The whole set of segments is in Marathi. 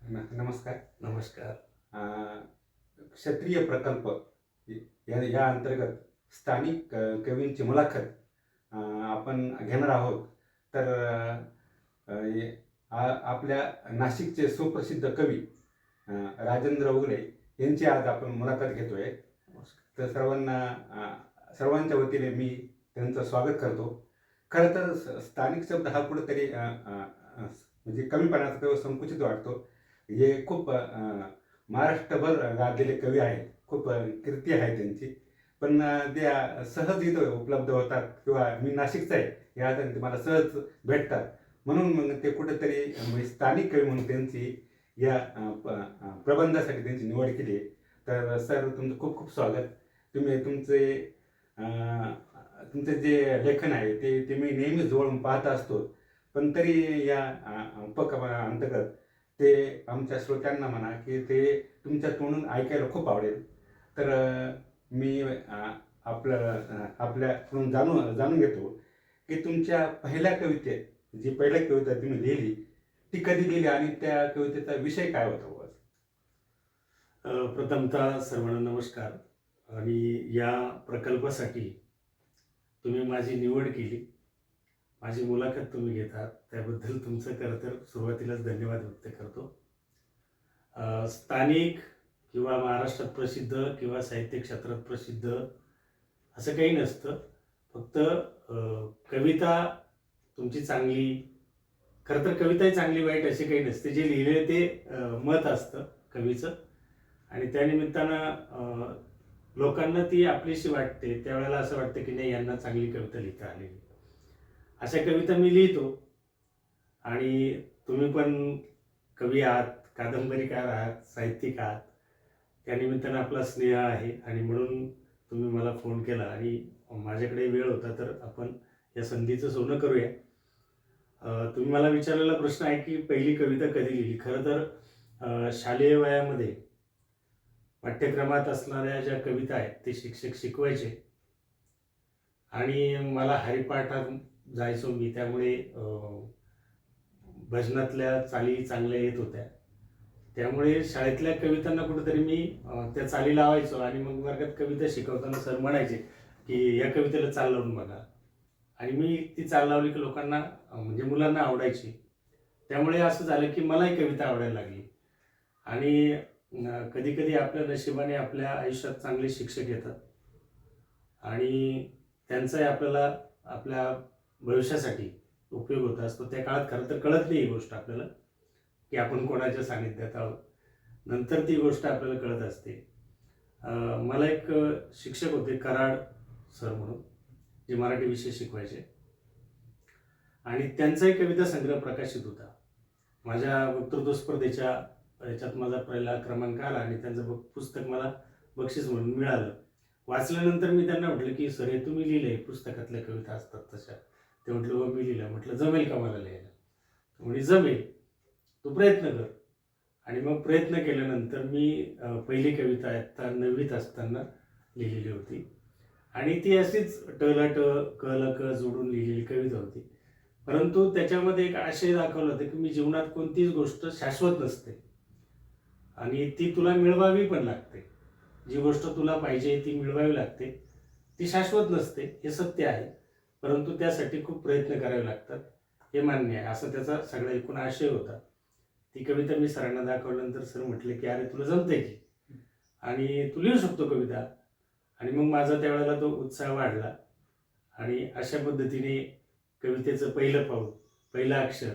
नमस्कार. नमस्कार. क्षत्रिय प्रकल्प या अंतर्गत स्थानिक कवींची मुलाखत आपण घेणार आहोत. तर आपल्या नाशिकचे सुप्रसिद्ध कवी राजेंद्र उगले यांची आज आपण मुलाखत घेतोय. तर सर्वांच्या वतीने मी त्यांचं स्वागत करतो. खरं तर स्थानिक शब्द हा कुठेतरी म्हणजे कमीपणाचा किंवा संकुचित वाटतो. हे खूप महाराष्ट्रभर गाजलेले कवी आहेत, खूप कीर्ती आहे त्यांची. पण ते सहज इथं उपलब्ध होतात किंवा मी नाशिकचा आहे या आधारे ते मला सहज भेटतात. म्हणून मग ते कुठेतरी म्हणजे स्थानिक कवी म्हणून त्यांची या प्रबंधासाठी त्यांची निवड केली. तर सर, तुमचं खूप खूप स्वागत. तुम्ही तुमचे जे लेखन आहे ते मी नेहमी जवळून पाहत असतो. पण तरी या अंतर्गत ते आमच्या श्रोत्यांना म्हणा की ते तुमच्या तोंडून ऐकायला खूप आवडेल. तर मी आपल्याकडून जाणून घेतो की तुमच्या पहिल्या कवितेत, जी पहिल्या कविता तुम्ही लिहिली ती कधी लिहिली आणि त्या कवितेचा विषय काय होता बुवा? प्रथमतः सर्वांना नमस्कार. आणि या प्रकल्पासाठी तुम्ही माझी निवड केली, माझी मुलाखत तुम्ही घेतात त्याबद्दल तुमचं खरं तर सुरुवातीलाच धन्यवाद व्यक्त करतो. स्थानिक किंवा महाराष्ट्रात प्रसिद्ध किंवा साहित्य क्षेत्रात प्रसिद्ध असं काही नसतं. फक्त कविता तुमची चांगली, खरं तर कविताही चांगली वाईट अशी काही नसते. जे लिहिले ते मत असतं कवीचं, आणि त्यानिमित्तानं लोकांना ती आपलीशी वाटते. त्यावेळेला असं वाटतं की नाही, यांना चांगली कविता लिहिता आलेली. अशा कविता मी लिहितो. आणि तुम्ही पण कवी आहात, कादंबरीकार आहात, साहित्यिक आहात. त्यानिमित्तानं आपला स्नेह आहे आणि म्हणून तुम्ही मला फोन केला आणि माझ्याकडे वेळ होता, तर आपण या संधीचं सोनं करूया. तुम्ही मला विचारलेला प्रश्न आहे की पहिली कविता कधी लिहिली. खरं तर शालेय वयामध्ये पाठ्यक्रमात असणाऱ्या ज्या कविता आहेत ते शिक्षक शिकवायचे आणि मला हरिपाठात जायचो मी, त्यामुळे भजनातल्या चाली चांगल्या येत होत्या. त्यामुळे शाळेतल्या कवितांना कुठेतरी मी त्या चाली लावायचो आणि मग वर्गात कविता शिकवताना सर म्हणायचे की या कवितेला चाल लावून बघा. आणि मी ती चाल लावली की लोकांना म्हणजे मुलांना आवडायची. त्यामुळे असं झालं की मलाही कविता आवडायला लागली. आणि कधी कधी आपल्या नशिबाने आपल्या आयुष्यात चांगले शिक्षक येतात आणि त्यांचाही आपल्याला आपल्या भविष्यासाठी उपयोग होत असतो. त्या काळात खरं तर कळत नाही ही गोष्ट आपल्याला की आपण कोणाच्या सानिध्यात आहोत. नंतर ती गोष्ट आपल्याला कळत असते. मला एक शिक्षक होते कराड सर म्हणून, जे मराठी विषय शिकवायचे, आणि त्यांचाही कविता संग्रह प्रकाशित होता. माझ्या वक्तृत्व स्पर्धेच्या याच्यात माझा पहिला क्रमांक आला आणि त्यांचं पुस्तक मला बक्षीस म्हणून मिळालं. वाचल्यानंतर मी त्यांना म्हटलं की सर, हे तुम्ही लिहिलंय, पुस्तकातल्या कविता असतात तशा. ते म्हटलं हो मी लिहिलं. म्हटलं जमेल का मला लिहायला? म्हणजे जमेल, तू प्रयत्न कर. आणि मग प्रयत्न केल्यानंतर मी पहिली कविता आता 9वीत असताना लिहिलेली होती. आणि ती अशीच ट ला ट क ला क जोडून लिहिलेली कविता होती. परंतु त्याच्यामध्ये एक आशय दाखवला होता की मी जीवनात कोणतीच गोष्ट शाश्वत नसते आणि ती तुला मिळवावी पण लागते. जी गोष्ट तुला पाहिजे ती मिळवावी लागते. ती शाश्वत नसते, हे सत्य आहे. परंतु त्यासाठी खूप प्रयत्न करावे लागतात, हे मान्य आहे. असं त्याचा सगळा एकूण आशय होता. ती कविता मी सरांना दाखवल्यानंतर सर म्हटले की अरे तुला जमते की, आणि तू लिहू शकतो कविता. आणि मग माझा त्यावेळेला तो उत्साह वाढला आणि अशा पद्धतीने कवितेचं पहिलं पाऊल, पहिलं अक्षर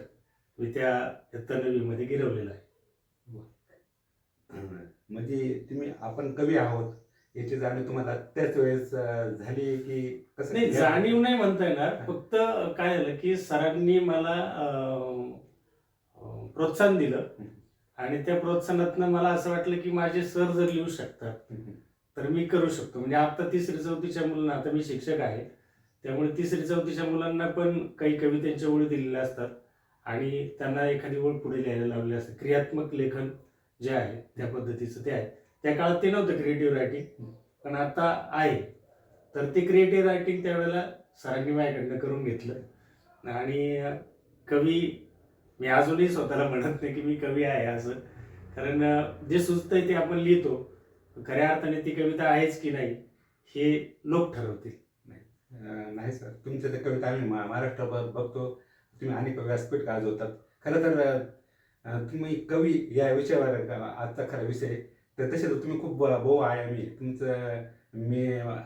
मी त्या इयत्ता 9वीमध्ये गिरवलेलं आहे. म्हणजे आपण कवी आहोत याची जाणीव तुम्हाला त्याच वेळेस झाली की कसं? नाही, जाणीव नाही म्हणता येणार. फक्त काय झालं की सरांनी मला प्रोत्साहन दिलं आणि त्या प्रोत्साहनातनं मला असं वाटलं की माझे सर जर लिहू शकतात तर मी करू शकतो. म्हणजे आता 3री-4थीच्या मुलांना, आता मी शिक्षक आहे त्यामुळे 3री-4थीच्या मुलांना पण काही कवितेच्या ओळी दिलेल्या असतात आणि त्यांना एखादी ओळ पुढे लिहायला लावलेली असते. क्रियात्मक लेखन जे आहे त्या पद्धतीचं ते आहे. त्या काळात ते नव्हतं क्रिएटिव्ह रायटिंग, पण आता आहे. तर ते क्रिएटिव्ह रायटिंग त्यावेळेला सरांनी माझ्याकडनं करून घेतलं आणि कवी, मी अजूनही स्वतःला म्हणत नाही की मी कवी आहे असं, कारण जे सुचतंय ते आपण लिहितो, खऱ्या अर्थाने ती कविता आहेच की नाही हे लोक ठरवतील. नाही सर, तुमच्या त्या कविता आम्ही महाराष्ट्रभर बघतो. तुम्ही अनेक व्यासपीठ गाजवतात. खरं तर तुम्ही कवी या विषयावर आजचा खरा विषय. तर तसे तर तुम्ही खूप बहुआयामी तुमचं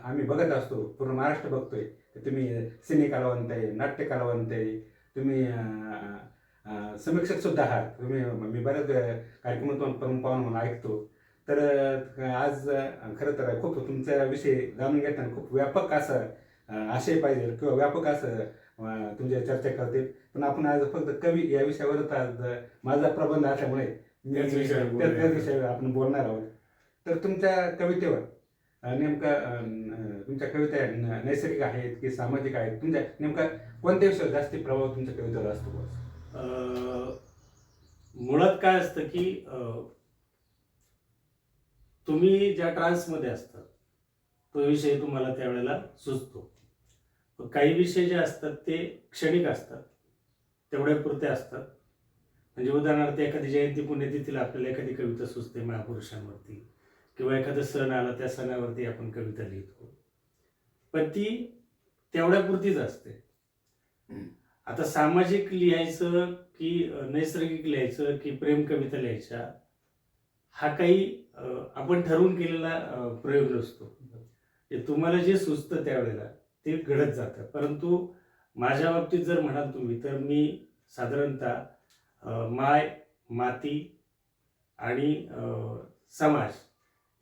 आम्ही बघत असतो, पूर्ण महाराष्ट्र बघतोय. तर तुम्ही सिने कलावंत आहे, नाट्य कलावंत आहे, तुम्ही समीक्षक सुद्धा आहात. तुम्ही मी बऱ्याच कार्यक्रमातून पाहून म्हणून ऐकतो. तर आज खरं तर खूप तुमचा विषय जाणून घेताना खूप व्यापक असं आशय पाहिजे किंवा व्यापक असं तुमच्या चर्चा करते. पण आपण आज फक्त कवी या विषयावरच आज माझा प्रबंध असल्यामुळे मी त्याच विषयावर बोलूया. त्याच विषयावर आपण बोलणार आहोत. तर तुमच्या कवितेवर नेमकं तुमच्या कविता नैसर्गिक आहेत की सामाजिक आहेत? तुमच्या नेमका कोणत्या विषयावर जास्ती प्रभाव तुमच्या कवितेवर असतो? मुळात काय असतं की तुम्ही ज्या ट्रान्समध्ये असतात तो विषय तुम्हाला त्यावेळेला सुचतो. पण काही विषय जे असतात ते क्षणिक असतात, तेवढ्यापुरते असतात. म्हणजे उदाहरणार्थ एखादी जयंती पुण्यतिथीला आपल्याला एखादी कविता सुचते महापुरुषांवरती, किंवा एखादा सण आला त्या सणावरती आपण कविता लिहितो, पण ती तेवढ्यापुरतीच असते. आता सामाजिक लिहायचं की नैसर्गिक लिहायचं की प्रेम कविता लिहायच्या, हा काही आपण ठरवून केलेला प्रयोग नसतो. तुम्हाला जे सुचतं त्यावेळेला ते घडत जातं. परंतु माझ्या बाबतीत जर म्हणाल तुम्ही, तर मी साधारणतः माय, माती आणि समाज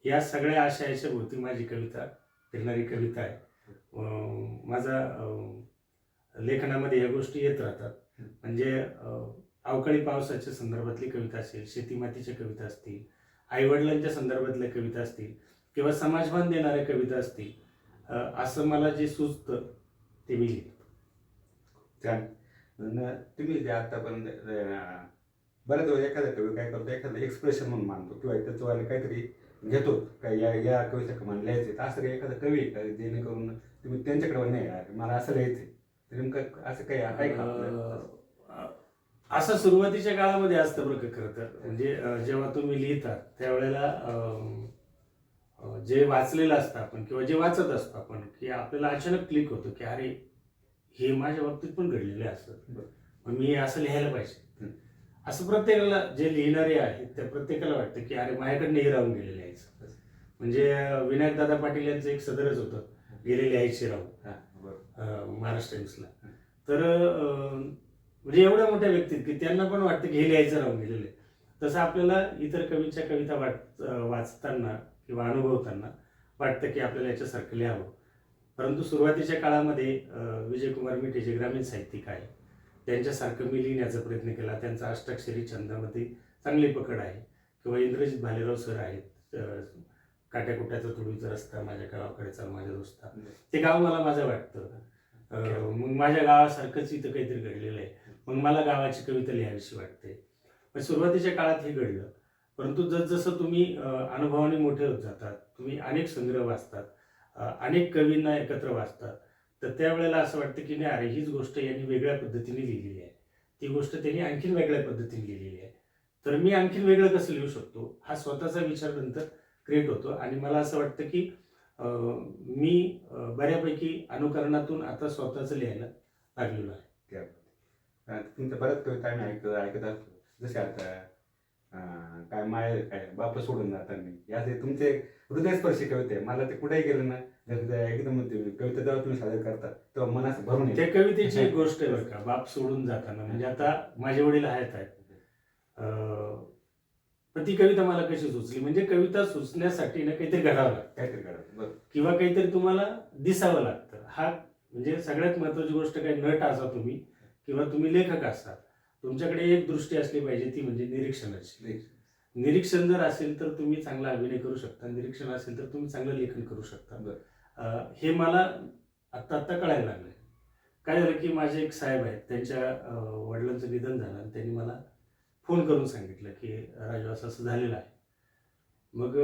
या सगळ्या आशयाच्या भोवती माझी कविता फिरणारी कविता आहे. माझा लेखनामध्ये या गोष्टी येत राहतात. म्हणजे अवकाळी पावसाच्या संदर्भातली कविता असेल, शेतीमातीच्या कविता असतील, आईवडिलांच्या संदर्भातल्या कविता असतील, किंवा समाजभान देणाऱ्या कविता असतील, असं मला जे सुचतं ते मी लिहितो. छान. तुम्ही जे आतापर्यंत बऱ्याच वेळा एखादा कवी काय करतो, एखादं एक्सप्रेशन म्हणून मानतो किंवा त्याचं काहीतरी घेतो काय या कविता मला लिहायचे. तर असं काही एखादं कवी आहे का जेणेकरून तुम्ही त्यांच्याकडे नाही मला असं लिहायचंय? तर नेमकं असं काही आहे का? असं सुरुवातीच्या काळामध्ये असतं बरं का. खरं तर म्हणजे जेव्हा तुम्ही लिहिता त्यावेळेला जे वाचलेलं असतं आपण किंवा जे वाचत असतो आपण, की आपल्याला अचानक क्लिक होतं की अरे हे माझ्या बाबतीत पण घडलेले असतं, मग मी असं लिहायला पाहिजे. असं प्रत्येकाला जे लिहिणारे आहेत त्या प्रत्येकाला वाटतं की अरे माझ्याकडनं हे राहून गेले लिहायचं. म्हणजे विनायकदादा पाटील यांचं एक सदरच होतं, गेले लिहायचे राहून, महाराष्ट्र टाइम्सला. तर म्हणजे एवढ्या मोठ्या व्यक्तीत की त्यांना पण वाटतं की हे लिहायचं राहून गेलेलं आहे. तसं आपल्याला इतर कवीच्या कविता वाचताना किंवा अनुभवताना वाटतं की आपल्याला याच्यासारखं लिहावं. परंतु सुरुवातीच्या काळामध्ये विजयकुमार मिठे जे ग्रामीण साहित्यिक आहे त्यांच्यासारखं मी लिहिण्याचा प्रयत्न केला. त्यांचा अष्टाक्षरी छंदामध्ये चांगली पकड आहे. किंवा इंद्रजित भालेराव सर आहेत, काट्याकुट्याचा तुडीचा रस्ता, माझ्या गावाकडे चाल माझ्या दोस्ता, ते गाव मला माझं वाटतं. मग माझ्या गावासारखंच इथं काहीतरी घडलेलं आहे, मग मला गावाची कविता लिहावीशी वाटते. पण सुरुवातीच्या काळात हे घडलं. परंतु जसजसं तुम्ही अनुभवाने मोठे होत जातात, तुम्ही अनेक संग्रह वाचतात, अनेक कवींना एकत्र वाचतात, तर त्यावेळेला असं वाटतं की नाही अरे हीच गोष्ट यांनी वेगळ्या पद्धतीने लिहिलेली आहे, ती गोष्ट त्यांनी आणखीन वेगळ्या पद्धतीने लिहिलेली आहे, तर मी आणखीन वेगळं कसं लिहू शकतो हा स्वतःचा विचार नंतर क्रिएट होतो. आणि मला असं वाटतं की मी बऱ्यापैकी अनुकरणातून आता स्वतःचं लिहायला लागलेलो आहे. तुमच्या बऱ्याच कविता आम्ही ऐकत असतो. जसे आता काय माय काय बाप सोडून जाताना, याचे तुमचे हृदयस्पर्शी कविता आहे. मला ते कुठेही गेलं ना एकदम कविता जेव्हा तुम्ही सादर करता तेव्हा मनास भरून येते. त्या कवितेची एक गोष्ट आहे बरं का, बाप सोडून जाताना. म्हणजे आता माझे वडील आहेत, पण ती कविता मला कशी सुचली, म्हणजे कविता सुचण्यासाठी ना काहीतरी घडावं लागतं, किंवा काहीतरी तुम्हाला दिसावं लागतं. हा म्हणजे सगळ्यात महत्वाची गोष्ट. काय नट असा तुम्ही किंवा तुम्ही लेखक असा, तुमच्याकडे एक दृष्टी असली पाहिजे, ती म्हणजे निरीक्षणाची. निरीक्षण जर असेल तर तुम्ही चांगला अभिनय करू शकता, निरीक्षण असेल तर तुम्ही चांगलं लेखन करू शकता. हे मला आत्ता कळायला लागलं. काय झालं की माझे एक साहेब आहेत, त्यांच्या वडिलांचं निधन झालं आणि त्यांनी मला फोन करून सांगितलं की राजू असं असं झालेलं आहे. मग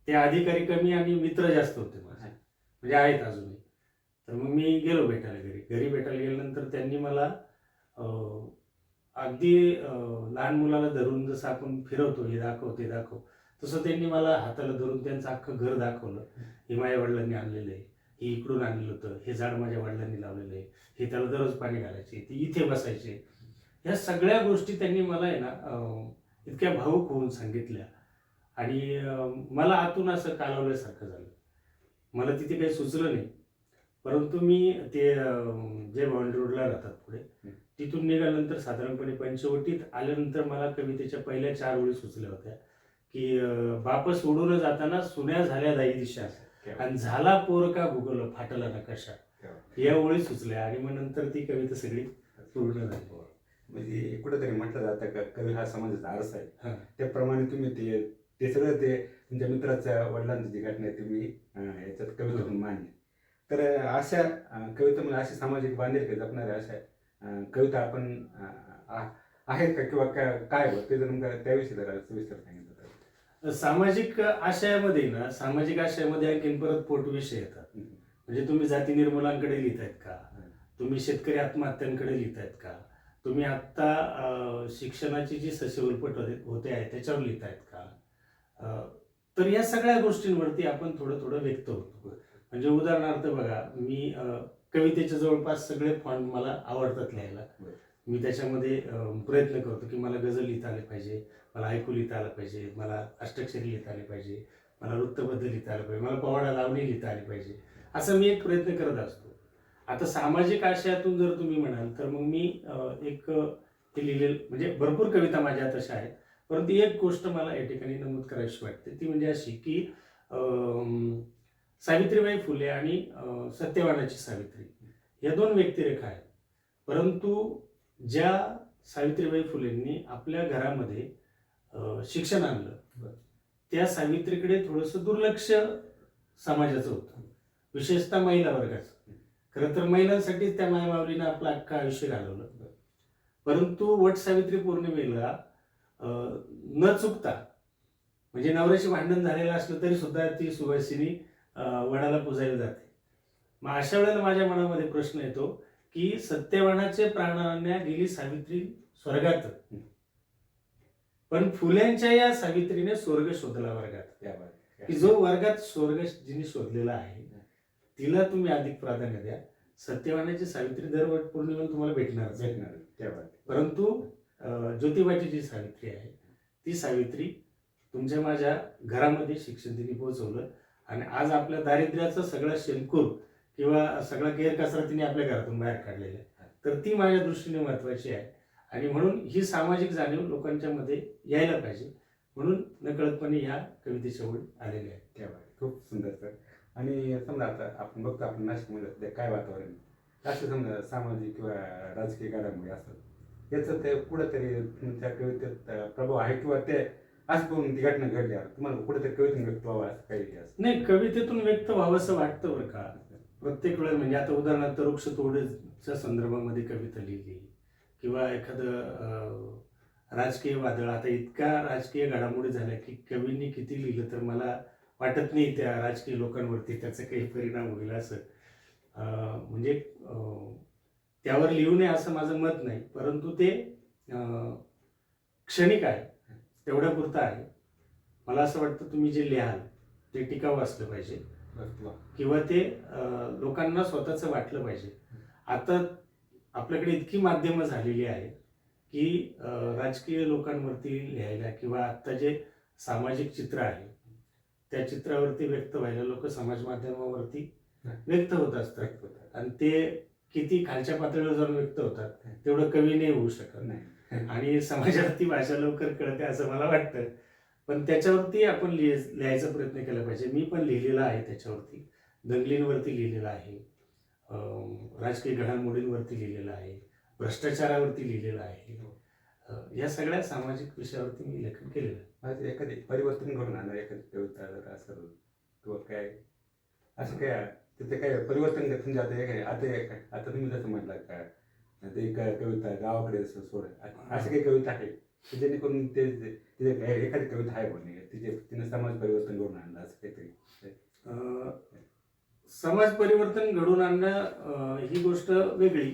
ते अधिकारी कमी आणि मित्र जास्त होते माझे, म्हणजे आहेत अजूनही. तर मग मी गेलो भेटायला घरी भेटायला गेल्यानंतर त्यांनी मला अगदी लहान मुलाला धरून जसं आपण फिरवतो, हे दाखव ते दाखव, तसं त्यांनी मला हाताला धरून त्यांचं अख्खं घर दाखवलं. हे माझ्या वडिलांनी आणलेलं आहे, हे इकडून आणलेलं होतं, हे झाड माझ्या वडिलांनी लावलेलं आहे, हे त्याला दररोज पाणी घालायचे, ते इथे बसायचे. ह्या सगळ्या गोष्टी त्यांनी मला आहे ना इतक्या भावूक होऊन सांगितल्या आणि मला आतून असं कालवल्यासारखं झालं. मला तिथे काही सुचलं नाही, परंतु मी ते जे भवानी रोडला राहतात पुढे, तिथून निघाल्यानंतर साधारणपणे पंचवटीत आल्यानंतर मला कवितेच्या पहिल्या 4 ओळी सुचल्या होत्या की बाप सोडून जाताना सुन्या झाल्या दाई दिशा आणि झाला पोर का भूगोल फाटला नकाशा, या ओळी सुचल्या आणि मग नंतर ती कविता सगळी पूर्ण झाली. म्हणजे कुठेतरी म्हटलं जातं का कवी हा समाजाचा आरसा हा. आहे, त्याप्रमाणे तुम्ही ते सगळं ते तुमच्या मित्राच्या वडिलांची जी घटना आहे तुम्ही याच्यात कवितेतून मांडली. तर अशा कवितेमध्ये अशी सामाजिक बांधिलकी जपणाऱ्या अशा कविता आपण आहेत का किंवा काय ते जर नेमकं त्याविषयी जरा सविस्तर सांगितलं तर. सामाजिक आशयामध्ये आणखीन परत पोटविषय येतात. म्हणजे तुम्ही जाती निर्मूलनाकडे लिहितायत का, तुम्ही शेतकरी आत्महत्यांकडे लिहितायत का, तुम्ही आत्ता शिक्षणाची जी ससेवलपट होते आहे त्याच्यावर लिहितायत का. तर या सगळ्या गोष्टींवरती आपण थोडं थोडं व्यक्त होतो. म्हणजे उदाहरणार्थ बघा, मी कवितेच्या जवळपास सगळे फॉन्ट मला आवडतात लिहायला. मी त्याच्यामध्ये प्रयत्न करतो की मला गझल लिहिता आले पाहिजे, मला ऐकू लिहिता आलं पाहिजे, मला अष्टाक्षरी लिहिता आले पाहिजे, मला वृत्तबद्ध लिहिता आलं पाहिजे, मला पोवाडा लावणी लिहिता आली पाहिजे, असं मी एक प्रयत्न करत असतो. आता सामाजिक आशयातून जर तुम्ही म्हणाल तर मग मी एक ते लिहिलेलं म्हणजे भरपूर कविता माझ्या तशा आहेत, परंतु एक गोष्ट मला या ठिकाणी नमूद करायची वाटते, ती म्हणजे अशी की सावित्रीबाई फुले आणि सत्यवानाची सावित्री या 2 व्यक्तिरेखा आहेत. परंतु ज्या सावित्रीबाई फुलेंनी आपल्या घरामध्ये शिक्षण आणलं, त्या सावित्रीकडे थोडंसं दुर्लक्ष समाजाचं होतं, विशेषतः महिला वर्गाचं. खरं तर महिलांसाठी त्या मायमाऊलीनं आपलं अख्खं आयुष्य घालवलं. परंतु वट सावित्री पौर्णिमेला न चुकता, म्हणजे नवऱ्याशी भांडण झालेलं असलं तरी सुद्धा ती सुवासिनी वडाला पुजायला जाते. मग अशा वेळेला माझ्या मनामध्ये प्रश्न येतो की सत्यवानाचे प्राणांना गेली सावित्री स्वर्गात, पण फुल्यांच्या या सावित्रीने स्वर्ग शोधला वर्गात. की जो वर्गात स्वर्ग जिने शोधलेला आहे तिला तुम्ही अधिक प्राधान्य द्या. सत्यवानाची सावित्री दर वट पौर्णिमेला तुम्हाला भेटणार. परंतु ज्योतिबाची जी सावित्री आहे ती सावित्री तुमच्या माझ्या घरामध्ये शिक्षण तिने पोहोचवलं आणि आज आपल्या दारिद्र्याचं सगळं शेणकूर किंवा सगळा गैरकचरा तिने आपल्या घरातून बाहेर काढलेला आहे. तर ती माझ्या दृष्टीने महत्त्वाची आहे आणि म्हणून ही सामाजिक जाणीव लोकांच्या मध्ये यायला पाहिजे, म्हणून नकळतपणे ह्या कवितेच्या ओळी आलेल्या आहेत. त्या खूप सुंदर सर. आणि समजा आता आपण बघतो आपण नाशिकमध्ये सध्या काय वातावरण असं समजा सामाजिक किंवा राजकीय घडामोडी असतात, याचं ते कुठेतरी तुमच्या कवितेत प्रभाव आहे किंवा ते असं करून ती घटना घडल्यावर तुम्हाला कुठेतरी कवितेतून व्यक्त व्हावं असं काही असं नाही, कवितेतून व्यक्त व्हावं असं वाटतं बरं का प्रत्येक वेळेला. म्हणजे आता उदाहरणार्थ वृक्षतोडीच्या संदर्भामध्ये कविता लिहिली किंवा एखादं राजकीय वादळ, आता इतक्या राजकीय घडामोडी झाल्या की कवींनी किती लिहिलं तर मला वाटत नाही त्या राजकीय लोकांवरती त्याचा काही परिणाम होईल असं. म्हणजे त्यावर लिहू नये असं माझं मत नाही, परंतु ते क्षणिक आहे, तेवढ्यापुरतं आहे. मला असं वाटतं तुम्ही जे लिहाल ते टिकावं असलं पाहिजे किंवा ते लोकांना स्वतःचं वाटलं पाहिजे. आता आपल्याकडे इतकी माध्यमं झालेली आहेत की राजकीय लोकांवरती लिहायला किंवा आत्ता जे सामाजिक चित्र आहे त्या चित्रावरती व्यक्त व्हायला लोक समाज माध्यमावरती व्यक्त होत असतात आणि ते किती खालच्या पातळीवर जाऊन व्यक्त होतात तेवढं कवी नाही होऊ शकत नाही आणि समाजाला ती भाषा लवकर कळते असं मला वाटतं. पण त्याच्यावरती आपण लिहायचा प्रयत्न केला पाहिजे. मी पण लिहिलेला आहे त्याच्यावरती, दंगलींवरती लिहिलेला आहे, राजकीय घडामोडींवरती लिहिलेलं आहे, भ्रष्टाचारावरती लिहिलेलं आहे. या सगळ्या सामाजिक विषयावरती मी लेखन केलेलं आहे. एखादी परिवर्तन घडून आणणार एखादी कविता जर असेल किंवा काय असं काय तिथे काय परिवर्तन म्हणजे आता तुम्ही जसं म्हटलं का ते कविता गावाकडे जसं सोड अशी काही कविता आहे की जेणेकरून ते एखादी कविता आहे बोलणे तिने समाज परिवर्तन घडून आणलं असं काहीतरी. समाज परिवर्तन घडवून आणणं ही गोष्ट वेगळी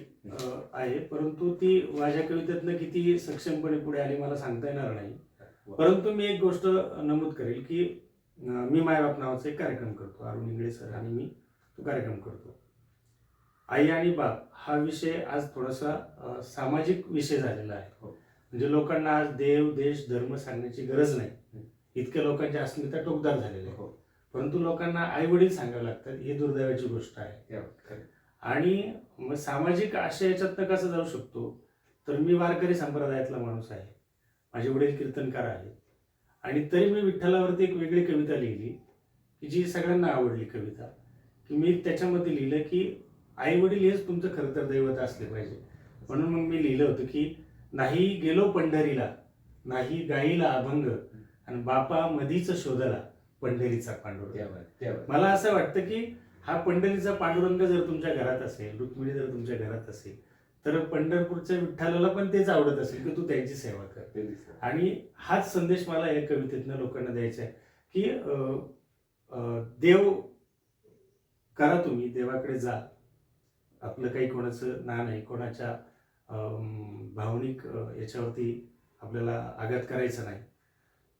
आहे, परंतु ती माझ्या कवितेतनं किती सक्षमपणे पुढे आली मला सांगता येणार नाही. परंतु मी एक गोष्ट नमूद करेल की मी मायबाप नावाचा एक कार्यक्रम करतो, अरुण इंगळे सर आणि मी तो कार्यक्रम करतो. आई आणि बाप हा विषय आज थोडासा सामाजिक विषय झालेला आहे. म्हणजे लोकांना आज देव देश धर्म सांगण्याची गरज नाही, इतक्या लोकांची अस्मिता टोकदार झालेली आहे. परंतु लोकांना आई वडील सांगावे लागतात, ही दुर्दैवाची गोष्ट आहे. आणि मग सामाजिक आशय याच्यातनं कसं जाऊ शकतो, तर मी वारकरी संप्रदायातला माणूस आहे, माझे वडील कीर्तनकार आहेत, आणि तरी मी विठ्ठलावरती एक वेगळी कविता लिहिली की जी सगळ्यांना आवडली कविता. की मी त्याच्यामध्ये लिहिलं की आई वडील हेच तुमचं खरं तर दैवत असले पाहिजे. म्हणून मग मी लिहिलं होतं की नाही गेलो पंढरीला, नाही गाईला अभंग, आणि बापा मधीच शोधला पंढरीचा पांडुरंग. मला असं वाटतं की हा पंढरीचा पांडुरंग जर तुमच्या घरात असेल, रुक्मिणी जर तुमच्या घरात असेल, तर पंढरपूरच्या विठ्ठलाला पण तेच आवडत असेल की तू त्यांची सेवा कर. आणि हाच संदेश मला या कवितेतनं लोकांना द्यायचा आहे की देव करा, तुम्ही देवाकडे जा. आपलं काही कोणाचं ना नाही, कोणाच्या भावनिक याच्यावरती आपल्याला आघात करायचा नाही,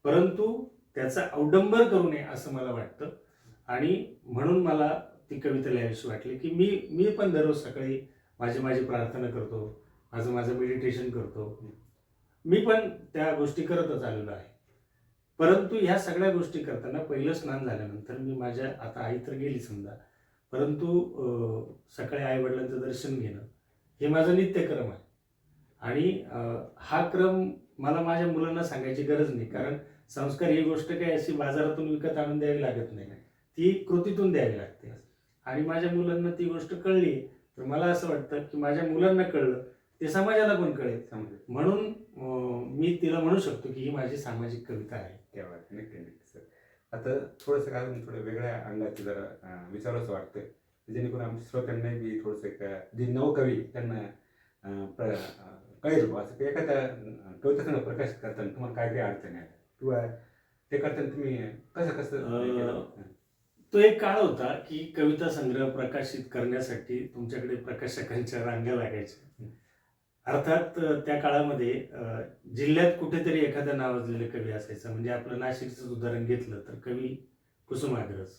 परंतु त्याचा अवडंबर करू नये असं मला वाटतं. आणि म्हणून मला ती कविता लिहावीशी वाटली की मी पण दररोज सकाळी माझी प्रार्थना करतो, माझं मेडिटेशन करतो, मी पण त्या गोष्टी करतच आलेलो आहे. परंतु ह्या सगळ्या गोष्टी करताना पहिलं स्नान झाल्यानंतर मी माझ्या, आता आई तर गेली समजा, परंतु सकाळी आई वडिलांचं दर्शन घेणं हे माझं नित्यक्रम आहे. आणि हा क्रम मला माझ्या मुलांना सांगायची गरज नाही, कारण संस्कार ही गोष्ट काही अशी बाजारातून विकत आणून द्यावी लागत नाही, ती कृतीतून द्यावी लागते. आणि माझ्या मुलांना ती गोष्ट कळली तर मला असं वाटतं की माझ्या मुलांना कळलं ते समाजाला पण कळेल, म्हणून मी तिला म्हणू शकतो की ही माझी सामाजिक कविता आहे. नक्की सर. आता थोडंसं काय थोडं वेगळ्या अंगाचं जरा विचारायचं वाटतं, जेणेकरून आमच्या श्रोत्यांना बी थोडंसं जे नवकवी त्यांना कळेल असं की एखाद्या कवितेचं प्रकाशित करताना तुम्हाला काय काय अडचणी आहे, किंवा ते करताना तुम्ही कसं तो एक काळ होता की कविता संग्रह प्रकाशित करण्यासाठी तुमच्याकडे प्रकाशकांच्या रांगा लागायच्या. अर्थात त्या काळामध्ये जिल्ह्यात कुठेतरी एखादा नावाजलेलं कवी असायचा. म्हणजे आपलं नाशिकचं उदाहरण घेतलं तर कवी कुसुमाग्रज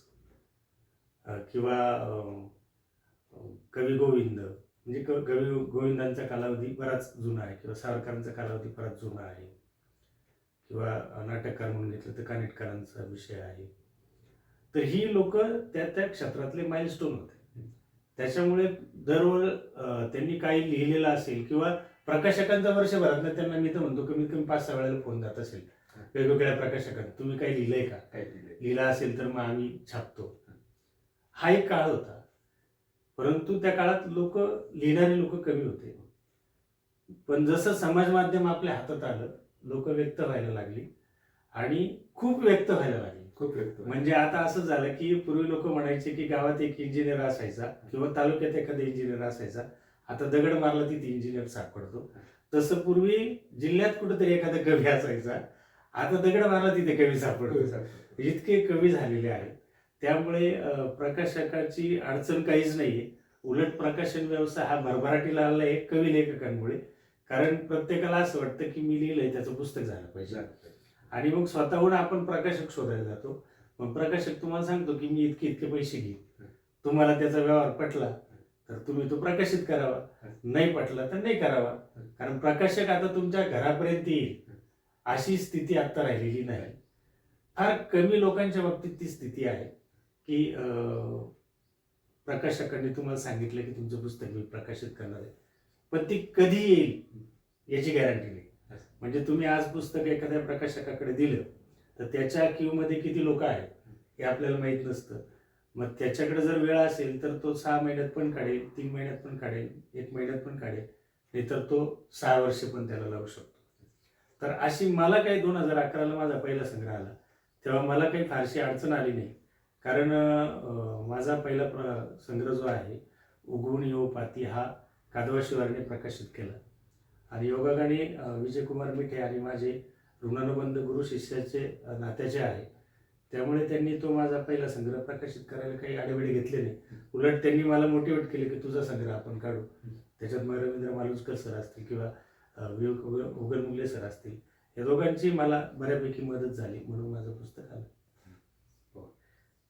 किंवा कवी गोविंद, म्हणजे कवी गोविंदांचा कालावधी बराच जुना आहे, किंवा सावरकरांचा कालावधी बराच जुना आहे, किंवा नाटककार म्हणून घेतलं तर कानेटकरांचा विषय आहे. तर ही लोक त्या क्षेत्रातले माइलस्टोन होते. त्याच्यामुळे त्यांनी काही लिहिलेलं असेल, किंवा प्रकाशकांचा वर्षभरात त्यांना मी तर म्हणतो कमीत कमी 5-6 वेळेला फोन जात असेल वेगवेगळ्या प्रकाशकांना, तुम्ही काही लिहिलंय का, काय लिहिलं असेल तर मग आम्ही छापतो. हा एक काळ होता. परंतु त्या काळात लिहिणारे लोक कमी होते. पण जसं समाज माध्यम आपल्या हातात आलं, लोक व्यक्त व्हायला लागली, आणि खूप व्यक्त व्हायला लागली. म्हणजे आता असं झालं की पूर्वी लोक म्हणायचे की गावात एक इंजिनियर असायचा किंवा तालुक्यात एखादा इंजिनियर असायचा, आता दगड मारला तिथे इंजिनियर सापडतो. तसं पूर्वी जिल्ह्यात कुठेतरी एखादा कवी असायचा, आता दगड मारला तिथे कवी सापडतो. इतके कवी झालेले आहेत. त्यामुळे प्रकाशकाची अडचण काहीच नाहीये. उलट प्रकाशन व्यवसाय हा भरभराटीला आला आहे कवी लेखकांमुळे. कारण प्रत्येकाला असं वाटतं की मी लिहिलंय त्याचं पुस्तक झालं पाहिजे, आणि मग स्वतःहून आपण प्रकाशक शोधायला जातो. मग प्रकाशक तुम्हाला सांगतो की मी इतके पैसे घेईन, तुम्हाला त्याचा व्यवहार पटला तर तुम्ही तो प्रकाशित करावा, नाही पटला तर नाही करावा. कारण प्रकाशक आता तुमच्या घरापर्यंत येईल अशी स्थिती आता राहिलेली नाही. फार कमी लोकांच्या बाबतीत ती स्थिती आहे की प्रकाशकांनी तुम्हाला सांगितलं की तुमचं पुस्तक मी प्रकाशित करणार आहे, पण ती कधी येईल याची गॅरंटी नाही. म्हणजे तुम्ही आज पुस्तक एखाद्या प्रकाशकाकडे दिलं तर त्याच्या क्यूमध्ये किती लोक आहेत हे आपल्याला माहीत नसतं. मग त्याच्याकडे जर वेळ असेल तर तो 6 महिन्यात पण काढेल, 3 महिन्यात पण काढेल, 1 महिन्यात पण काढेल, नाहीतर तो 6 वर्ष पण त्याला लावू शकतो. तर अशी मला काही 2011ला माझा पहिला संग्रह आला तेव्हा मला काही फारशी अडचण आली नाही. कारण माझा पहिला संग्रह जो आहे उगवून येऊ पाती हा कादवा शिवारने प्रकाशित केला, आणि योगागाने विजयकुमार मिठे आणि माझे ऋणानुबंध गुरु शिष्याचे नात्याचे आहे त्यामुळे त्यांनी तो माझा पहिला संग्रह प्रकाशित करायला काही आडेवेळे घेतले नाही. उलट त्यांनी मला मोटिवेट केले की तुझा संग्रह आपण काढू. त्याच्यात मग रवींद्र मालुसकर सर असतील किंवा उगल मुंगले सर असतील, या दोघांची मला बऱ्यापैकी मदत झाली, म्हणून माझं पुस्तक आलं.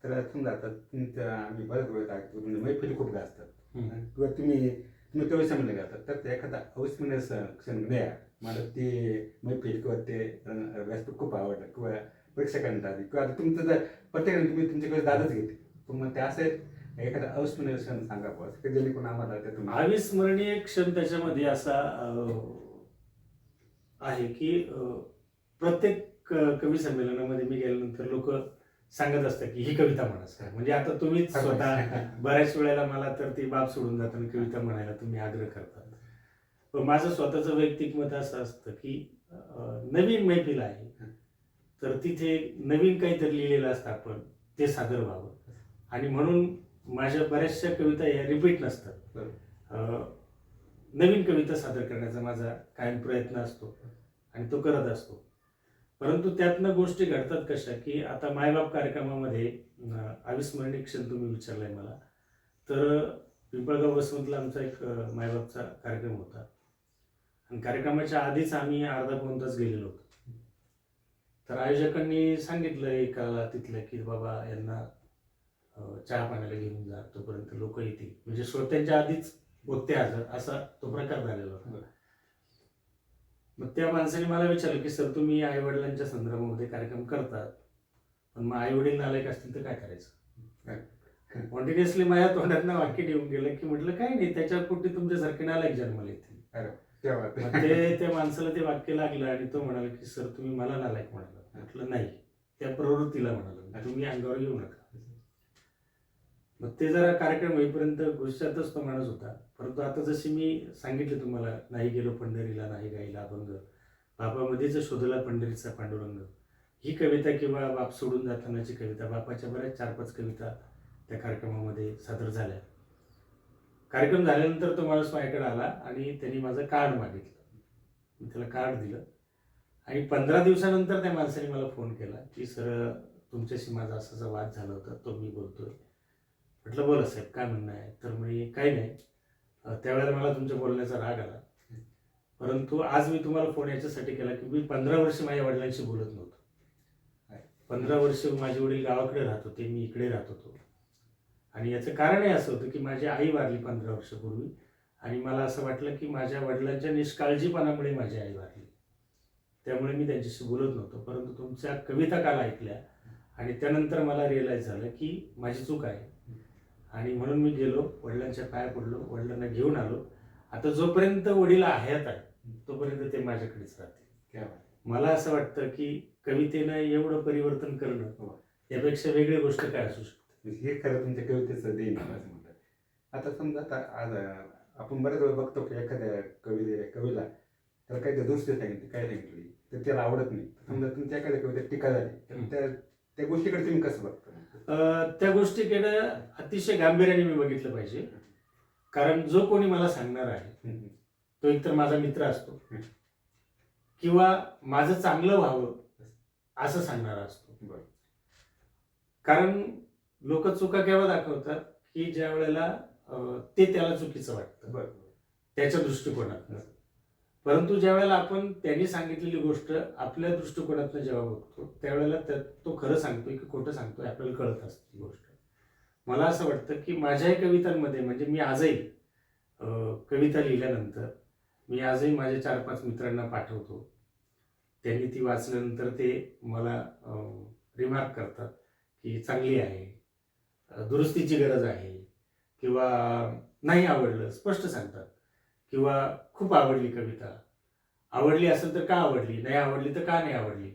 तर समजा आता तुमच्या आम्ही बऱ्याच वेळेत ऐकतो म्हणजे मैफिली खूप गाजतात हम्म. किंवा तुम्ही कवितेमध्ये गातात, तर ते एखादा अविस्मरणीय क्षण द्या मला ते मैफिल किंवा ते व्यासपीठ खूप आवडलं किंवा प्रेक्षकांना आधी किंवा आता तुमचं जर प्रत्येकाने तुम्ही तुमच्याकडे दादच घेते, पण मग ते असं एखादा अविस्मरणीय क्षण सांगा बुवा, की जेणेकरून आम्हाला त्यातून अविस्मरणीय क्षण त्याच्यामध्ये असा आहे की प्रत्येक कवी संमेलनामध्ये मी गेल्यानंतर लोक सांगत असतात की ही कविता म्हणा सर. म्हणजे आता तुम्हीच स्वतः बऱ्याच वेळेला मला तर ती बाब सोडून जाताना कविता म्हणायला तुम्ही आग्रह करतात. पण माझं स्वतःचं वैयक्तिक मत असं असतं की नवीन मैफिल आहे तर तिथे नवीन काहीतरी लिहिलेलं असतं, आपण ते सादर व्हावं. आणि म्हणून माझ्या बऱ्याचशा कविता या रिपीट नसतात. नवीन कविता सादर करण्याचा माझा कायम प्रयत्न असतो आणि तो करत असतो. परंतु त्यातनं गोष्टी घडतात कशा की आता मायबाप कार्यक्रमामध्ये अविस्मरणीय क्षण तुम्ही विचारलाय मला, तर पिंपळगाव वसमतला आमचा एक मायबापचा कार्यक्रम होता आणि कार्यक्रमाच्या आधीच आम्ही अर्धा पाऊण तास गेलेलो होतो. तर आयोजकांनी सांगितलं एकाला तिथलं की बाबा यांना चहा पाण्याला घेऊन जा, तोपर्यंत लोक येतील. म्हणजे श्रोत्यांच्या आधीच होते हजर, असा तो प्रकार झालेला होता. मग त्या माणसाने मला विचारलं की सर तुम्ही आई वडिलांच्या संदर्भामध्ये कार्यक्रम करतात, पण मग आई वडील नालायक असतील तर काय करायचं. कॉन्टिन्युअसली माझ्या तोंडातनं वाक्य येऊन गेलं की म्हटलं काय नाही, त्याच्या पोटी तुमच्यासारखे नालायक जन्माला येतील. मग ते त्या माणसाला ते वाक्य लागलं आणि तो म्हणाला की सर तुम्ही मला नालायक म्हणाला. म्हटलं नाही, त्या प्रवृत्तीला म्हणाला, तुम्ही अंगावर येऊ नका. मग ते जरा कार्यक्रम होईपर्यंत गुस्सातच तो माणूस होता. परंतु आता जशी मी सांगितलं तुम्हाला, नाही गेलो पंढरीला नाही गाईला अभंग, बापामध्येच शोधला पंढरीचा पांडुरंग, ही कविता किंवा बाप सोडून जातानाची कविता, बापाच्या बऱ्याच 4-5 कविता त्या कार्यक्रमामध्ये सादर झाल्या. कार्यक्रम झाल्यानंतर तो माणूस माझ्याकडे आला आणि त्यांनी माझं कार्ड मागितलं. मी त्याला कार्ड दिलं आणि 15 दिवसानंतर त्या माणसाने मला फोन केला की सर तुमच्याशी माझा असाचा वाद झाला होता, तो मी बोलतोय. म्हटलं बोला साहेब काय म्हणणं आहे. तर म्हणजे काही नाही, त्यावेळेला मला तुमच्या बोलण्याचा राग आला, परंतु आज मी तुम्हाला फोन याच्यासाठी केला की मी 15 वर्ष माझ्या वडिलांशी बोलत नव्हतो. 15 वर्ष माझे वडील गावाकडे राहत होते, मी इकडे राहत होतो. आणि याचं कारणही असं होतं की माझी आई वारली 15 वर्षापूर्वी आणि मला असं वाटलं की माझ्या वडिलांच्या निष्काळजीपणामुळे माझी आई वारली, त्यामुळे मी त्यांच्याशी बोलत नव्हतो. परंतु तुमच्या कविता काल ऐकल्या आणि त्यानंतर मला रिअलाईज झालं की माझी चूक आहे आणि म्हणून मी गेलो, वडिलांच्या पाया पडलो, वडिलांना घेऊन आलो. आता जोपर्यंत वडील हयात आहे तोपर्यंत ते माझ्याकडेच राहतील. मला असं वाटतं की कवितेनं एवढं परिवर्तन करणं यापेक्षा वेगळी गोष्ट काय असू शकते. हे खरं तुमच्या कवितेचं देईन असं म्हणतात. आता समजा आता आज आपण बरेच वेळ बघतो की एखाद्या कवीला त्याला काही दुरुस्ती सांगितली, काय सांगितली तर त्याला आवडत नाही. समजा तुमच्या एखाद्या कवितेत टीका झाली तर त्या गोष्टीकडे तुम्ही कसं बघता. त्या गोष्टीकडे अतिशय गांभीर्याने मी बघितलं पाहिजे, कारण जो कोणी मला सांगणार आहे तो एकतर माझा मित्र असतो किंवा माझं चांगलं व्हावं असं सांगणारा असतो. कारण लोक चुका केव्हा दाखवतात की ज्या वेळेला ते त्याला चुकीचं वाटतं त्याच्या दृष्टिकोनातनं. परंतु ज्या वेळेला आपण त्यांनी सांगितलेली गोष्ट आपल्या दृष्टिकोनातनं जेव्हा बघतो त्यावेळेला तो खरं सांगतोय की खोटं सांगतोय आपल्याला कळत असते ती गोष्ट. मला असं वाटतं की माझ्याही कवितांमध्ये, म्हणजे मी आजही कविता लिहिल्यानंतर मी आजही माझ्या 4-5 मित्रांना पाठवतो. त्यांनी ती वाचल्यानंतर ते मला रिमार्क करतात की चांगली आहे, दुरुस्तीची गरज आहे, किंवा नाही आवडलं स्पष्ट सांगतात, किंवा खूप आवडली कविता, आवडली असेल तर का आवडली, नाही आवडली तर का नाही आवडली,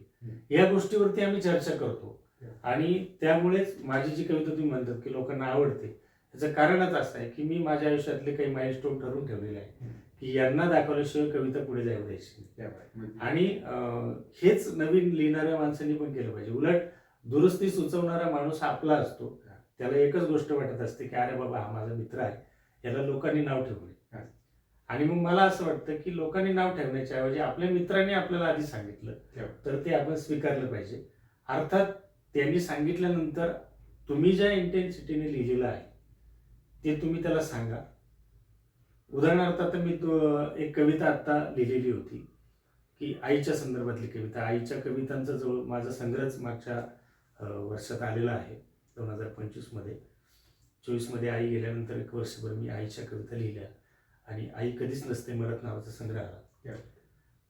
या गोष्टीवरती आम्ही चर्चा करतो. आणि त्यामुळेच माझी जी कविता तुम्ही म्हणतात की लोकांना आवडते, याचं कारणच असं आहे की मी माझ्या आयुष्यातले काही माइलस्टोन ठरवून ठेवलेले आहे की यांना दाखवल्याशिवाय कविता पुढे जाऊ द्यायची. आणि हेच नवीन लिहिणाऱ्या माणसांनी पण केलं पाहिजे. उलट दुरुस्ती सुचवणारा माणूस आपला असतो, त्याला एकच गोष्ट वाटत असते की अरे बाबा हा माझा मित्र आहे, याला लोकांनी नाव ठेवले. आणि मग मला असं वाटतं की लोकांनी नाव ठेवण्याच्या ऐवजी आपल्या मित्रांनी आपल्याला आधी सांगितलं तर ते आपण स्वीकारलं पाहिजे. अर्थात त्यांनी सांगितल्यानंतर तुम्ही ज्या इंटेन्सिटीने लिहिलेलं आहे ते तुम्ही त्याला सांगा. उदाहरणार्थ आता मी एक कविता आत्ता लिहिलेली होती की आईच्या संदर्भातली कविता. आईच्या कवितांचा जवळ माझा संग्रहच मागच्या वर्षात आलेला आहे 2025मध्ये. 24मध्ये आई गेल्यानंतर एक वर्षभर मी आईच्या कविता लिहिल्या आणि आई कधीच नसते मरत नावाचा संग्रह आला.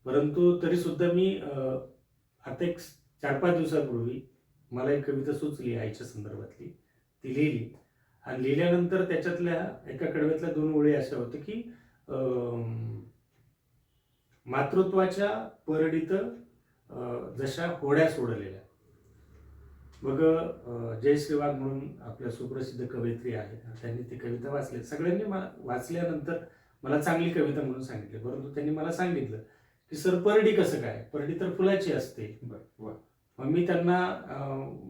परंतु तरीसुद्धा मी आता एक 4-5 दिवसापूर्वी मला एक कविता सुचली आईच्या संदर्भातली, ती लिहिली. आणि लिहिल्यानंतर त्याच्यातल्या एका कडव्यातल्या 2 ओळी अशा होत्या की मातृत्वाच्या परडीत जशा होड्या सोडलेल्या. मग जयश्री वाघ म्हणून आपल्या सुप्रसिद्ध कवयित्री आहेत, त्यांनी ती कविता वाचली. सगळ्यांनी वाचल्यानंतर मला चांगली कविता म्हणून सांगितली. परंतु त्यांनी मला सांगितलं की सर परडी कसं काय, परडी तर फुलाची असते. मग मी त्यांना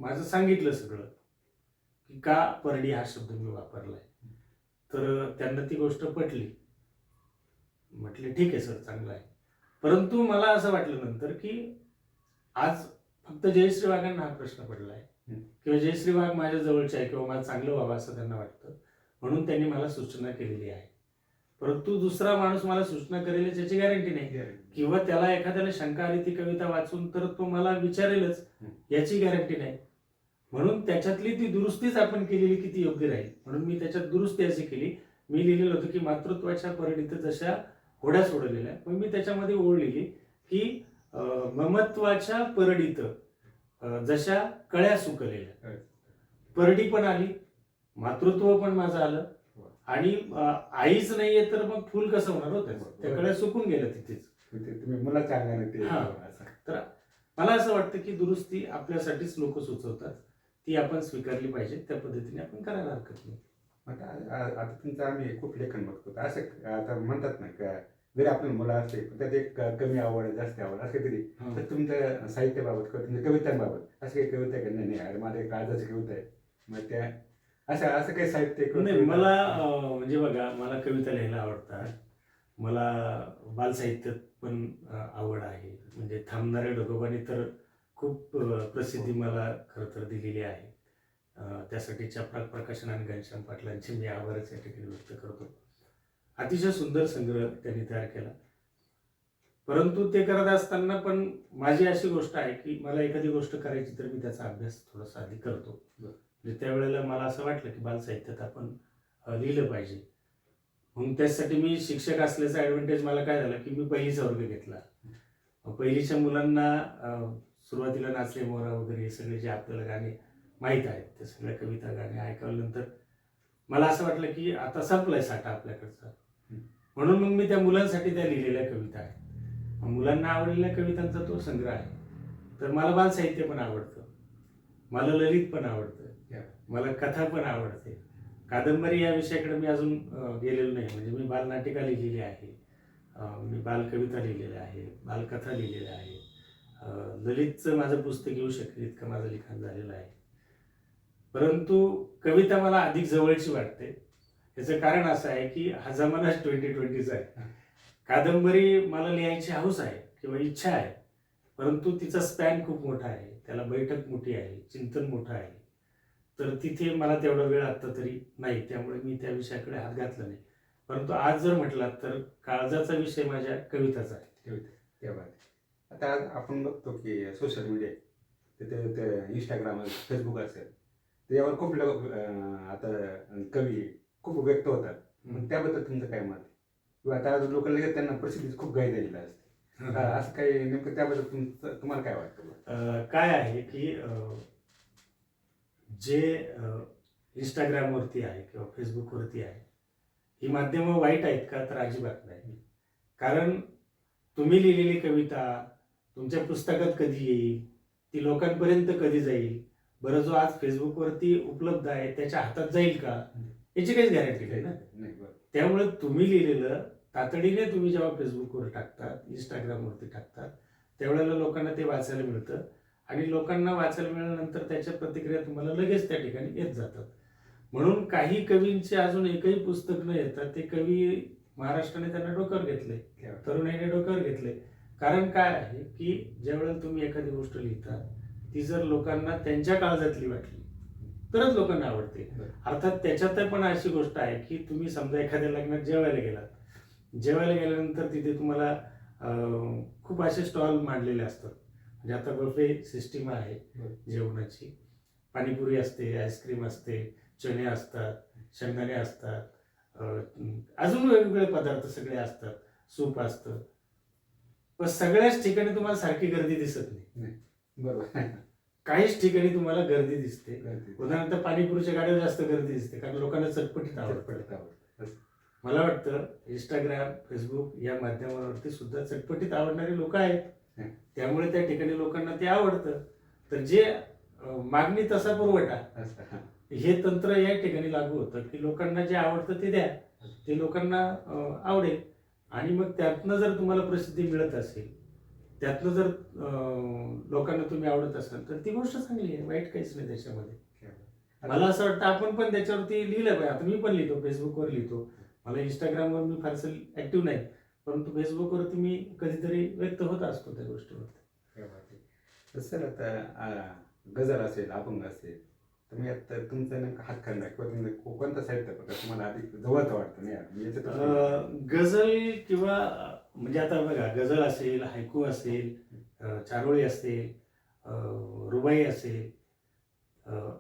माझं सांगितलं सगळं की का परडी हा शब्द मी वापरलाय. तर त्यांना ती गोष्ट पटली. म्हटले ठीक आहे सर, चांगलं आहे. परंतु मला असं वाटलं नंतर की आज फक्त जयश्री वाघांना हा प्रश्न पडलाय किंवा जयश्री वाघ माझ्या जवळचे आहे किंवा मला चांगलं व्हावं असं त्यांना वाटतं, म्हणून त्यांनी मला सूचना केलेली आहे. परंतु दुसरा माणूस मला सूचना करेल याची गॅरंटी नाही, किंवा त्याला एखाद्याला शंका आली ती कविता वाचून तर तो मला विचारेलच याची गॅरंटी नाही. म्हणून त्याच्यातली ती दुरुस्तीच आपण केलेली किती योग्य राहील. म्हणून मी त्याच्यात दुरुस्ती अशी केली, मी लिहिलेलं होतं की मातृत्वाच्या परडीत जशा होड्या सोडलेल्या. मग मी त्याच्यामध्ये ओळ लिहिली की ममत्वाच्या परडीत जशा कळ्या सुकलेल्या. परडी पण आली, मातृत्व पण माझं आलं, आणि आईच नाहीये तर मग फुल कसं होणार होतं, त्या कळ्या सुकून गेल्या तिथेच. तुम्ही मुलाच्या अंगाने तर मला असं वाटतं की दुरुस्ती आपल्यासाठीच लोक सुचवतात, ती आपण स्वीकारली पाहिजे, त्या पद्धतीने आपण करायला हरकत नाही. आता तुमचं आम्ही खूप लेखन बघतो, असं आता म्हणतात ना का जरी आपल्याला मुलं असते पण त्यात एक कमी आवड जास्त आवड असं कधी, तर तुमच्या साहित्याबाबत किंवा तुमच्या कवितांबाबत असं काही कविता आहे का? नाही अरे माझ्या एक काळजाची कविता आहे, मग त्या असं काही साहित्य नाही. मला म्हणजे बघा, मला कविता लिहायला आवडतात, मला बालसाहित्यात पण आवड आहे. म्हणजे थांबणाऱ्या ढोकोबाने तर खूप प्रसिद्धी मला खरं तर दिलेली आहे. त्यासाठी चपराक प्रकाशन आणि घनश्याम पाटलांचे मी आभारच या ठिकाणी व्यक्त करतो. अतिशय सुंदर संग्रह त्यांनी तयार केला. परंतु ते करत असताना पण माझी अशी गोष्ट आहे की मला एखादी गोष्ट करायची तर मी त्याचा अभ्यास थोडासा आधी करतो. म्हणजे त्यावेळेला मला असं वाटलं की बालसाहित्यात आपण लिहिलं पाहिजे. म्हणून त्यासाठी मी शिक्षक असल्याचा ॲडव्हान्टेज मला काय झालं की मी पहिलीचा वर्ग घेतला. पहिलीच्या मुलांना सुरुवातीला नाचले मोरा वगैरे हे सगळे जे आपल्याला गाणे माहीत आहेत, त्या सगळ्या कविता गाणे ऐकल्यानंतर मला असं वाटलं की आता संपलाय साठा आपल्याकडचा. म्हणून मग मी त्या मुलांसाठी त्या लिहिलेल्या कविता आहेत. मुलांना आवडलेल्या कवितांचा तो संग्रह आहे. तर मला बालसाहित्य पण आवडतं, मला ललित पण आवडतं, मला कथा पण आवडते. कादंबरी या विषयाकडे मी अजून गेलेलो नाही. म्हणजे मी बालनाटिका लिहिलेली आहे, मी बालकविता लिहिलेल्या आहे, बालकथा लिहिलेल्या आहे. ललितचं माझं पुस्तक येऊ शकेल इतकं माझं लिखाण झालेलं आहे. परंतु कविता मला अधिक जवळची वाटते. याचं कारण असं आहे की हा जमाना 2020चा आहे. कादंबरी मला लिहायची हौस आहे किंवा इच्छा आहे, परंतु तिचा स्पॅन खूप मोठा आहे, त्याला बैठक मोठी आहे, चिंतन मोठं आहे. तर तिथे मला तेवढा वेळ आता तरी नाही, त्यामुळे मी त्या विषयाकडे हात घातला नाही. परंतु आज जर म्हटलात तर काळजाचा विषय माझ्या कविताचा आहे. तेव्हा आता आपण बघतो की सोशल मीडिया तिथे इंस्टाग्राम फेसबुक असेल त्याच्यावर खूप लोक आता कवी खूप व्यक्त होतात. मग त्याबद्दल तुमचं काय मत? किंवा आता लोकांना त्यांना प्रसिद्धी खूप घाई झालेली असते, असं काही नेमकं त्याबद्दल तुम्हाला काय वाटतं? काय आहे की जे इंस्टाग्रामवरती आहे किंवा फेसबुकवरती आहे, ही माध्यमं वाईट आहेत का? तर अजिबात नाही. कारण तुम्ही लिहिलेली कविता तुमच्या पुस्तकात कधी येईल, ती लोकांपर्यंत कधी जाईल, बरं जो आज फेसबुकवरती उपलब्ध आहे त्याच्या हातात जाईल का, याची काहीच गॅरंटी नाही ना. त्यामुळे तुम्ही लिहिलेलं तातडीने तुम्ही जेव्हा फेसबुकवर टाकतात, इंस्टाग्रामवरती टाकतात, त्यावेळेला लोकांना ते वाचायला मिळतं आणि लोकांना वाचायला मिळाल्यानंतर त्याच्या प्रतिक्रिया तुम्हाला लगेच त्या ठिकाणी येत जातात. म्हणून काही कवींचे अजून एकही पुस्तक न येतात ते कवी महाराष्ट्राने त्यांना डोक्यावर घेतले, तरुणाईने डोक्यावर घेतले. कारण काय आहे की ज्यावेळेला तुम्ही एखादी गोष्ट लिहिता ती जर लोकांना त्यांच्या काळजातली वाटली तरच लोकांना आवडते. बरं. अर्थात त्याच्यात पण अशी गोष्ट आहे की तुम्ही समजा एखाद्या लग्नात जेवायला गेल्यानंतर तिथे तुम्हाला खूप असे स्टॉल मांडलेले असतात. म्हणजे आता बफे सिस्टीम आहे जेवणाची. पाणीपुरी असते, आईस्क्रीम असते, चणे असतात, शेंगदाणे असतात, अजून वेगवेगळे पदार्थ सगळे असतात, सूप असतं. पण सगळ्याच ठिकाणी तुम्हाला सारखी गर्दी दिसत नाही. बरोबर. काहीच ठिकाणी तुम्हाला गर्दी दिसते. गर्दी. उदाहरणार्थ पाणीपुरीच्या गाड्यावर जास्त गर्दी दिसते कारण लोकांना चटपटीत आवडतं. मला वाटतं इंस्टाग्राम, फेसबुक या माध्यमावरती सुद्धा चटपटीत आवडणारे लोक आहेत. त्यामुळे त्या ठिकाणी लोकांना ते आवडतं. तर जे मागणी तसा पुरवठा हे तंत्र या ठिकाणी लागू होतं की लोकांना जे आवडतं ते द्या, ते लोकांना आवडेल. आणि मग त्यातनं जर तुम्हाला प्रसिद्धी मिळत असेल, त्यातनं जर लोकांना तुम्ही आवडत असाल तर ती गोष्ट चांगली आहे, वाईट काहीच नाही त्याच्यामध्ये. मला असं वाटतं आपण पण त्याच्यावरती लिहिलं पाहिजे. आता मी पण लिहितो, फेसबुकवर लिहितो. मला इंस्टाग्रामवर मी फारसं ऍक्टिव्ह नाही, परंतु फेसबुकवरती मी कधीतरी व्यक्त होत असतो त्या गोष्टीवरती. सर आता गझल असेल, अभंग असेल, तर मी आता तुमचा नेमका हातखंडा किंवा तुम्ही कोणता साहित्य प्रकार तुम्हाला अधिक जवळचं वाटतं? नाही गझल किंवा म्हणजे आता बघा, गझल असेल, हायकू असेल, चारोळी असेल, रुबाई असेल,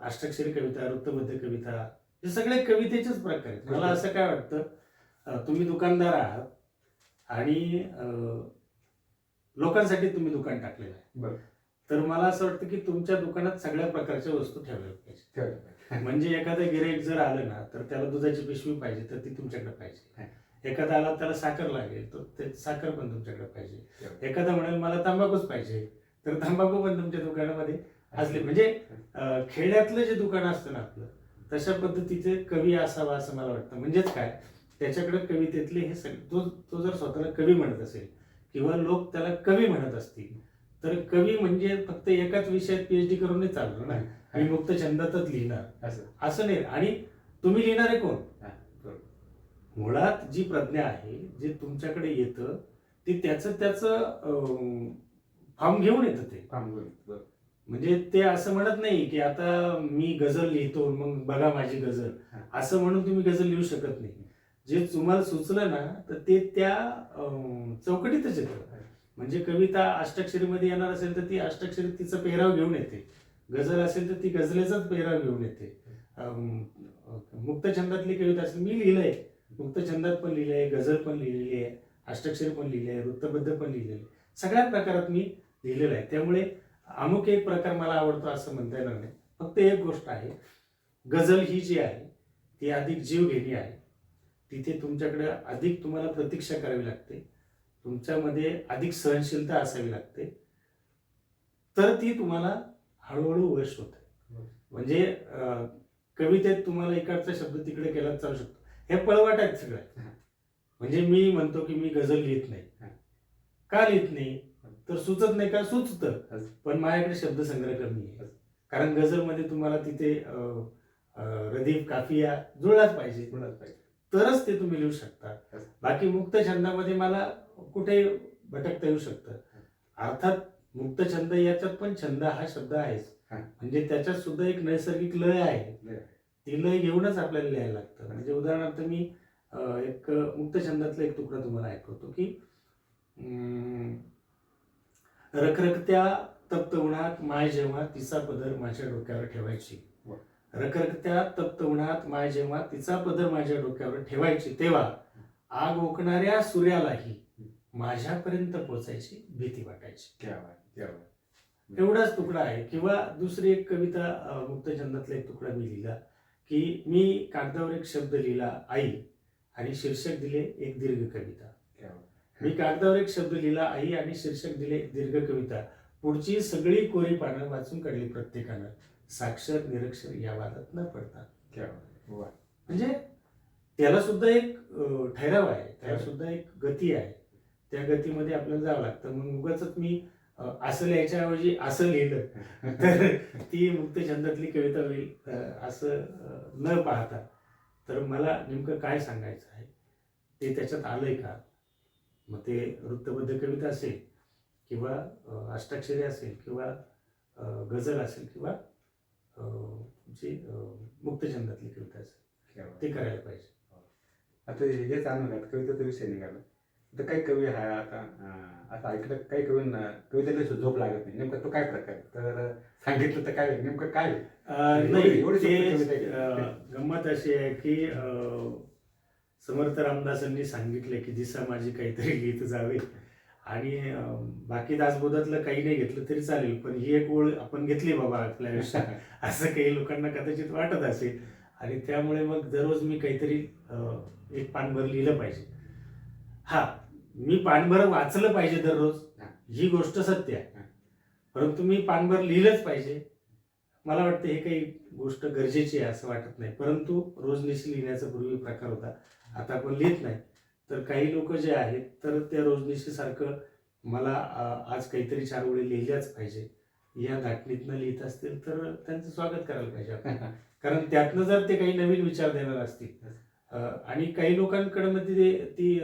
अष्टाक्षरी कविता, वृत्तबद्ध कविता, हे सगळे कवितेचेच प्रकार आहेत. मला असं काय वाटतं, तुम्ही दुकानदार आहात आणि लोकांसाठी तुम्ही दुकान टाकलेलं आहे. तर मला असं वाटतं की तुमच्या दुकानात सगळ्या प्रकारच्या वस्तू ठेवल्या पाहिजे. म्हणजे एखादं गिऱ्हाईक जर आलं ना तर त्याला दुधाची पिशवी पाहिजे तर ती तुमच्याकडे पाहिजे. एखादा आला त्याला साखर लागेल तर ते साखर पण तुमच्याकडे पाहिजे. एखादा म्हणेल मला तंबाखूच पाहिजे तर तंबाखू पण तुमच्या दुकानामध्ये असले. म्हणजे खेड्यातलं जे दुकान असतं ना आपलं, तशा पद्धतीचे कवी असावा असं मला वाटतं. म्हणजेच काय, त्याच्याकडे कवितेतले हे सगळे, तो जर स्वतःला कवी म्हणत असेल किंवा लोक त्याला कवी म्हणत असतील तर कवी म्हणजे फक्त एकाच विषयात PhD करून नाही चालणार ना. मी मुक्त छंदातच लिहिणार असं नाही. आणि तुम्ही लिहिणारे कोण? मुळात जी प्रज्ञा आहे, जे तुमच्याकडे येतं ते त्याचं फॉर्म घेऊन येतं. ते म्हणजे ते असं म्हणत नाही की आता मी गझल लिहितो मग बघा माझी गझल, असं म्हणून तुम्ही गझल लिहू शकत नाही. जे तुम्हाला सुचलं ना तर ते त्या चौकटीतच येतं. म्हणजे कविता अष्टाक्षरीमध्ये येणार असेल तर ती अष्टाक्षरी तिचा पेहराव घेऊन येते, गझल असेल तर ती गझलेचाच पेहराव घेऊन येते. मुक्त छंदातली कविता असेल, मी लिहिलंय, मुक्त छंदात पण लिहिलंय, गझल पण लिहिलेली आहे, अष्टाक्षरी पण लिहिली आहे, वृत्तबद्ध पण लिहिलेलं आहे, सगळ्या प्रकारात मी लिहिलेलं आहे. त्यामुळे अमुक एक प्रकार मला आवडतो असं म्हणता येणार नाही. फक्त एक गोष्ट आहे, गझल ही जी आहे ती अधिक जीवघेणी आहे. तिथे तुमच्याकडे अधिक तुम्हाला प्रतीक्षा करावी लागते, तुमच्यामध्ये अधिक सहनशीलता असावी लागते, तर ती तुम्हाला हळूहळू वश होते. म्हणजे कवितेत तुम्हाला इकडचा शब्द तिकडे केला चालू शकतो, हे पळवाट आहेत सगळं. म्हणजे मी म्हणतो की मी गझल लिहित नाही, का लिहित नाही तर सुचत नाही का? सुचतं, पण माझ्याकडे शब्दसंग्रह कमी आहे. कारण गझलमध्ये तुम्हाला तिथे रदीफ, काफिया जुळलाच पाहिजे, तरच ते तुम्ही लिहू शकता. बाकी मुक्त छंदामध्ये मला कुठे भटकता येऊ शकतं. अर्थात मुक्त छंद याच्यात पण छंद हा शब्द आहेच, म्हणजे त्याच्यात सुद्धा एक नैसर्गिक लय आहे. ती लय घेऊनच आपल्याला लिहायला लागतं. म्हणजे उदाहरणार्थ मी एक मुक्त छंदातला एक तुकडा तुम्हाला ऐकवतो की रखरखत्या तप्त उन्हात माय जेव्हा तिचा पदर माझ्या डोक्यावर ठेवायची, रखरखत्या तप्त उन्हात माय जेव्हा तिचा पदर माझ्या डोक्यावर ठेवायची, तेव्हा आग ओकणाऱ्या सूर्यालाही माझ्यापर्यंत पोचायची भीती वाटायची. एवढाच तुकडा आहे. किंवा दुसरी एक कविता मुक्त छंदातला एक तुकडा मी लिहिला की मी कागदावर एक शब्द लिहिला आई आणि शीर्षक दिले एक दीर्घ कविता. मी कागदावर एक शब्द लिहिला आई आणि शीर्षक दिले दीर्घ कविता, पुढची सगळी कोरी पानं वाचून काढली प्रत्येकानं, साक्षर निरक्षर या वादात न पडता. म्हणजे त्याला सुद्धा एक ठहराव आहे, त्याला सुद्धा एक गती आहे. त्या गतीमध्ये आपल्याला जावं लागतं. मग उगाच मी असं लिहायच्याऐवजी असं लिहिलं तर ती मुक्त छंदातली कविता होईल असं न पाहता. तर मला नेमकं काय सांगायचं आहे ते त्याच्यात आलंय का? मग ते वृत्तबद्ध कविता असेल किंवा अष्टाक्षरी असेल किंवा गझल असेल किंवा तुमची मुक्तछंदातली कविता असेल ते करायला पाहिजे. आता हेच अनुगात कवितेचा विषय निघाला. तर काही कवी हा आता ऐकलं काही कवींना कवितेला झोप लागत नाही. नेमकं तो काय प्रकार आहे? तर सांगितलं तर काय नेमकं काय आहे? नाही, एवढी ते सोपी कविता आहे. गंमत अशी आहे की समर्थ रामदासांनी सांगितले की दिसा माझी काहीतरी लिहित जावे, आणि बाकी दासबोधातलं काही नाही घेतलं तरी चालेल, पण ही एक ओळ आपण घेतली बाबा आपल्या आयुष्यात असं काही लोकांना कदाचित वाटत असेल, आणि त्यामुळे मग दररोज मी काहीतरी एक पानभर लिहिलं पाहिजे. हा, मी पानभर वाचलं पाहिजे दररोज, ही गोष्ट सत्य आहे, परंतु मी पानभर लिहिलंच पाहिजे मला वाटतं हे काही गोष्ट गरजेची आहे असं वाटत नाही. परंतु रोजनिशी लिहिण्याचा पूर्वी प्रकार होता, आता आपण लिहित नाही. तर काही लोक जे आहेत तर त्या रोजनिशी सारखं मला आज काहीतरी 4 ओळी लिहिल्याच पाहिजे या धाटणीतनं लिहित असतील तर त्यांचं स्वागत करायला पाहिजे आपण. कारण त्यातनं जर ते काही नवीन विचार देणार असतील, आणि काही लोकांकडे मग ती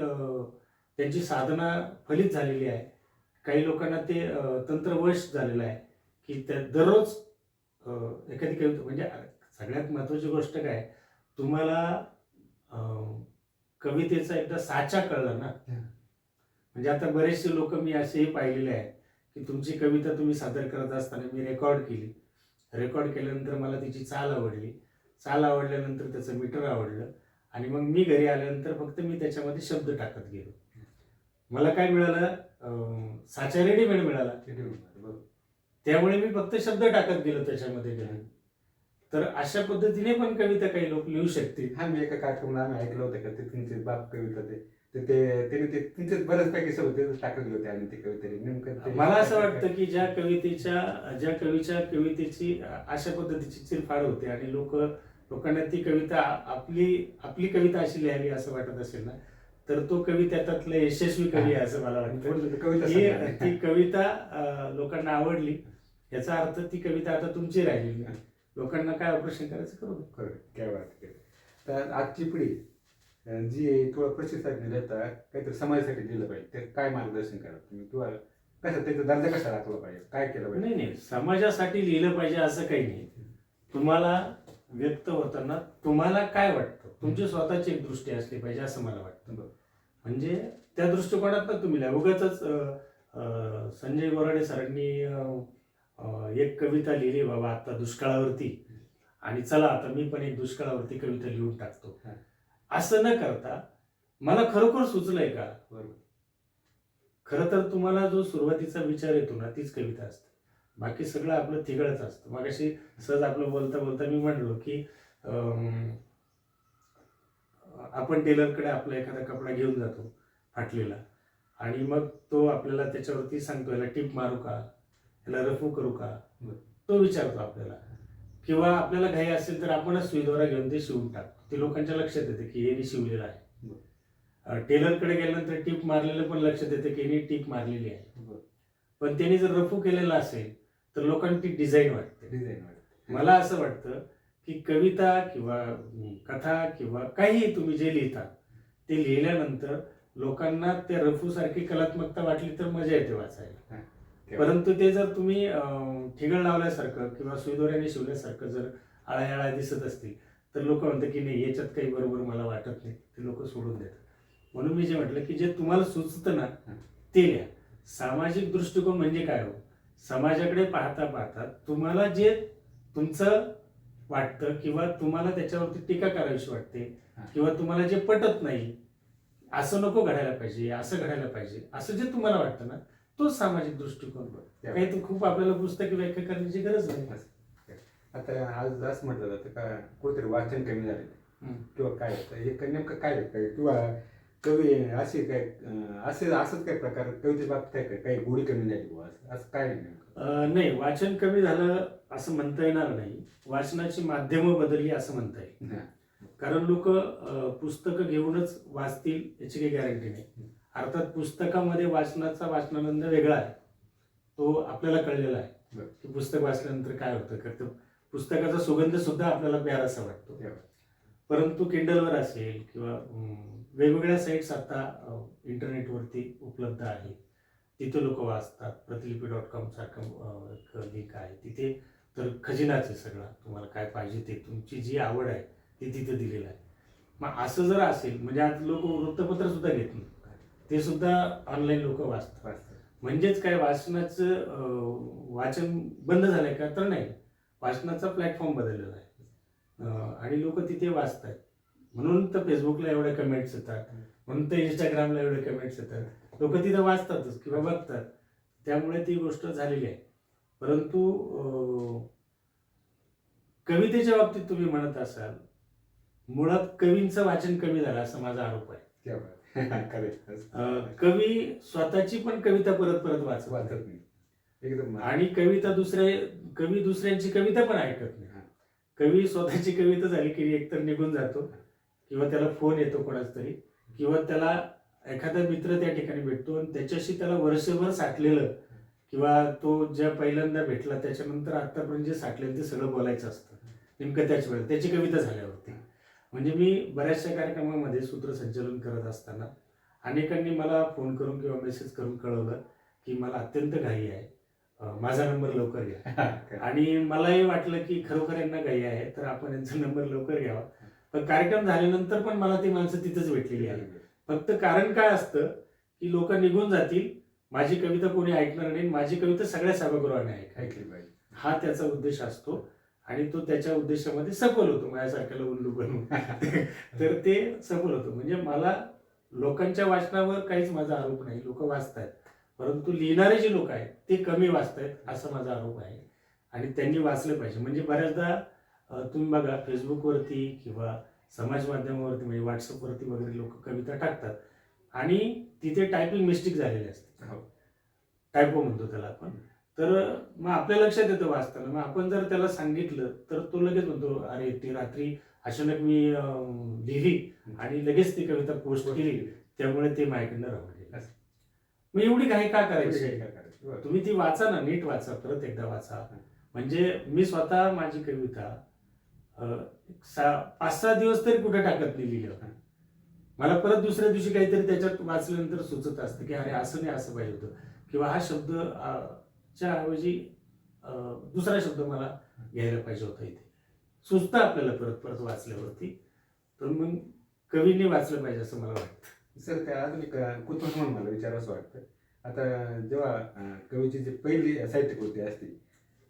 त्यांची साधना फलित झालेली आहे, काही लोकांना ते तंत्रवश झालेलं आहे की त्या दररोज एखादी कविता, म्हणजे सगळ्यात महत्त्वाची गोष्ट काय, तुम्हाला कवितेचा एकदा साचा कळला ना, म्हणजे आता बरेचसे लोक मी असेही पाहिलेले आहेत की तुमची कविता तुम्ही सादर करत असताना मी रेकॉर्ड केल्यानंतर मला तिची चाल आवडल्यानंतर त्याचं मीटर आवडलं, आणि मग मी घरी आल्यानंतर फक्त मी त्याच्यामध्ये शब्द टाकत गेलो. मला काय मिळालं, साचा रेडीमेड मिळाला, त्यामुळे मी फक्त शब्द टाकत गेलो त्याच्यामध्ये गेलो. तर अशा पद्धतीने पण कविता काही लोक लिहू शकतील. हा, मी एका कार्यक्रमाला आम्ही ऐकलं होतं का ते तुमचे बाप कविता त्याने ते तुमचे बऱ्याचपैकी शब्द टाकत गेले होते आणि ते कवितेने नेमकं मला असं वाटतं की ज्या कवीच्या कवितेची अशा पद्धतीची चिरफाड होते आणि लोकांना ती कविता आपली कविता अशी लिहावी असं वाटत असेल ना, तर तो कवी त्यातलं यशस्वी कवी आहे असं मला वाटतं. ती कविता लोकांना आवडली, याचा अर्थ ती कविता आता तुमची राहिली, लोकांना काय ऑपरेशन करायचं करू दे. काय वाटतं. तर आजची पिढी जी तुला प्रतिसाद दिला तर काहीतरी समाजासाठी दिलं पाहिजे, ते काय मार्गदर्शन करा तुम्ही, किंवा कसं त्याचा दर्जा कसा राखला पाहिजे, काय केलं पाहिजे? नाही, समाजासाठी लिहिलं पाहिजे असं काही नाही. तुम्हाला व्यक्त होताना तुम्हाला काय वाटतं, तुमची स्वतःची एक दृष्टी असली पाहिजे असं मला वाटतं. म्हणजे त्या दृष्टिकोनात तुम्ही लिहा. उगाचच संजय गोराडे सरांनी एक कविता लिहिली बाबा आता दुष्काळावरती, आणि चला आता मी पण एक दुष्काळावरती कविता लिहून टाकतो, असं न करता मला खरोखर सुचलंय का. खरं तर तुम्हाला जो सुरुवातीचा विचार येतो ना तीच कविता असते, बाकी सगळं आपलं तिघळच असतं. मगाशी सहज आपलं बोलता बोलता मी म्हणलो की आपण टेलरकडे आपला एखादा कपडा घेऊन जातो फाटलेला, आणि मग तो आपल्याला त्याच्यावरती सांगतो याला टिप मारू का, याला रफू करू का, तो विचारतो आपल्याला. किंवा आपल्याला घाई असेल तर आपणच सुईदोरा घेऊन ते शिवून टाकतो, ते लोकांच्या लक्षात येते की यांनी शिवलेलं आहे. टेलरकडे गेल्यानंतर टिप मारलेलं पण लक्षात येते की यांनी टिप मारलेली आहे. पण त्यांनी जर रफू केलेला असेल तर लोकांना ती डिझाईन वाटते. मला असं वाटतं की कविता किंवा कथा किंवा काही तुम्ही जे लिहिता ते लिहिल्यानंतर लोकांना त्या रफूसारखी कलात्मकता वाटली तर मजा येते वाचायला. परंतु ते जर तुम्ही ठिगळ लावल्यासारखं किंवा सुईदोऱ्याने शिवल्यासारखं जर आळ्या दिसत असतील तर लोक म्हणतात की नाही याच्यात काही बरोबर मला वाटत नाही, ते लोक सोडून देतात. म्हणून मी जे म्हटलं की जे तुम्हाला सुचतं ना ते लिहा. सामाजिक दृष्टिकोन म्हणजे काय हो, समाजाकडे पाहता पाहता तुम्हाला जे तुमचं वाटतं किंवा तुम्हाला त्याच्यावरती टीका करावीशी वाटते किंवा तुम्हाला जे पटत नाही, असं नको घडायला पाहिजे, असं घडायला पाहिजे, असं जे तुम्हाला वाटतं ना तोच सामाजिक दृष्टिकोन. काही तर खूप आपल्याला पुस्तकी व्याख्या करण्याची गरज नाही. आता आज असं म्हटलं जातं का कुठेतरी वाचन कमी झाले किंवा काय होतं, हे नेमकं काय होतं, किंवा कवी असे काय असंच काय प्रकार कवितेच्या बाबतीत काय काही गोडी कमी झाली बुवा, असं काय नाही? नाही, वाचन कमी झालं असं म्हणता येणार नाही, वाचनाची माध्यमं बदलली असं म्हणता येईल. कारण लोक पुस्तकं घेऊनच वाचतील याची काही गॅरंटी नाही. अर्थात पुस्तकामध्ये वाचनानंद वेगळा आहे, तो आपल्याला कळलेला आहे की पुस्तक वाचल्यानंतर काय होतं. पुस्तकाचा सुगंध सुद्धा आपल्याला प्यारासा वाटतो. परंतु किंडलवर असेल किंवा वेगवेगळ्या साईट्स आता इंटरनेटवरती उपलब्ध आहेत, तिथे लोक वाचतात. प्रतिलिपी.com सारखं एक लिंक आहे तिथे, तर खजिनाच आहे सगळा. तुम्हाला काय पाहिजे ते, तुमची जी आवड आहे ती तिथे दिलेलं आहे. मग असं जर असेल, म्हणजे आज लोक वृत्तपत्र सुद्धा घेत नाही, ते सुद्धा ऑनलाईन लोक वाचतात. म्हणजेच काय, वाचनाचं वाचन बंद झालंय का? तर नाही, वाचनाचा प्लॅटफॉर्म बदललेला आहे आणि लोक तिथे वाचतात. म्हणून तर फेसबुकला एवढे कमेंट्स येतात, म्हणून तर इंस्टाग्रामला एवढे कमेंट्स येतात. लोक तिथे वाचतातच किंवा बघतात, त्यामुळे ती गोष्ट झालेली आहे. परंतु कवितेच्या बाबतीत तुम्ही म्हणत असाल, मुळात कवींचं वाचन कमी झालं असं माझा आरोप आहे. कवी स्वतःची पण कविता परत परत वाचत नाही एकदम, आणि कवी दुसऱ्यांची कविता पण ऐकत नाही. कवी स्वतःची कविता झाली की एकतर निघून जातो, किंवा त्याला फोन येतो कोणाच तरी, किंवा त्याला एखादा मित्र त्या ठिकाणी भेटतो आणि त्याच्याशी त्याला वर्षभर साठलेलं, किंवा तो ज्या पहिल्यांदा भेटला त्याच्यानंतर आतापर्यंत जे साठलेलं ते सगळं बोलायचं असतं नेमकं त्याच वेळेला, त्याची कविता झाल्यावरती. म्हणजे मी बऱ्याचशा कार्यक्रमामध्ये सूत्रसंचालन करत असताना अनेकांनी मला फोन करून किंवा मेसेज करून कळवलं की मला अत्यंत घाई आहे, माझा नंबर लवकर घ्या. आणि मलाही वाटलं की खरोखर यांना घाई आहे, तर आपण यांचा नंबर लवकर घ्यावा. पण कार्यक्रम झाल्यानंतर पण मला ती माणसं तिथंच भेटलेली आहे. फक्त कारण काय असतं की लोक निघून जातील, माझी कविता कोणी ऐकणार नाही, माझी कविता सगळ्या सभागृहाने ऐकली पाहिजे, हा त्याचा उद्देश असतो. आणि तो त्याच्या उद्देशामध्ये सफल होतो, माझ्यासारख्याला उल्लू बनवून. तर ते सफल होतो. म्हणजे मला लोकांच्या वाचनावर काहीच माझा आरोप नाही, लोक वाचतायत, परंतु लिहिणारे जे लोक आहेत ते कमी वाचतायत असा माझा आरोप आहे. आणि त्यांनी वाचलं पाहिजे. म्हणजे बऱ्याचदा तुम्ही बघा, फेसबुकवरती किंवा समाज माध्यमावरती, म्हणजे व्हॉट्सअपवरती वगैरे लोक कविता टाकतात आणि तिथे टायपिंग मिस्टेक झालेली असते, टायपो म्हणतो त्याला आपण. तर मग आपल्या लक्षात येतं वाचताना, मग आपण जर त्याला सांगितलं तर तो लगेच म्हणतो, अरे ती रात्री अचानक मी लिहिली आणि लगेच ती कविता पोस्ट केली, त्यामुळे ते माझ्याकडनं राहून गेलं. मग एवढी घाई का करायची? तुम्ही ती वाचा ना, नीट वाचा, परत एकदा वाचा. म्हणजे मी स्वतः माझी कविता 5-6 दिवस तरी कुठे टाकत नाही लिहिलं. मला परत दुसऱ्या दिवशी काहीतरी त्याच्यात वाचल्यानंतर सुचत असतं की अरे असं नाही, असं पाहिजे होतं, किंवा हा शब्द च्या ऐवजी दुसरा शब्द मला घ्यायला पाहिजे होता. इथे सुचतं आपल्याला परत परत वाचल्यावरती. तर मग कवीने वाचलं पाहिजे असं मला वाटतं. सर, त्या अजून एक कुतूहल म्हणून मला विचारावंसं वाटतं. आता जेव्हा कवीची जी पहिली साहित्य कृती असते,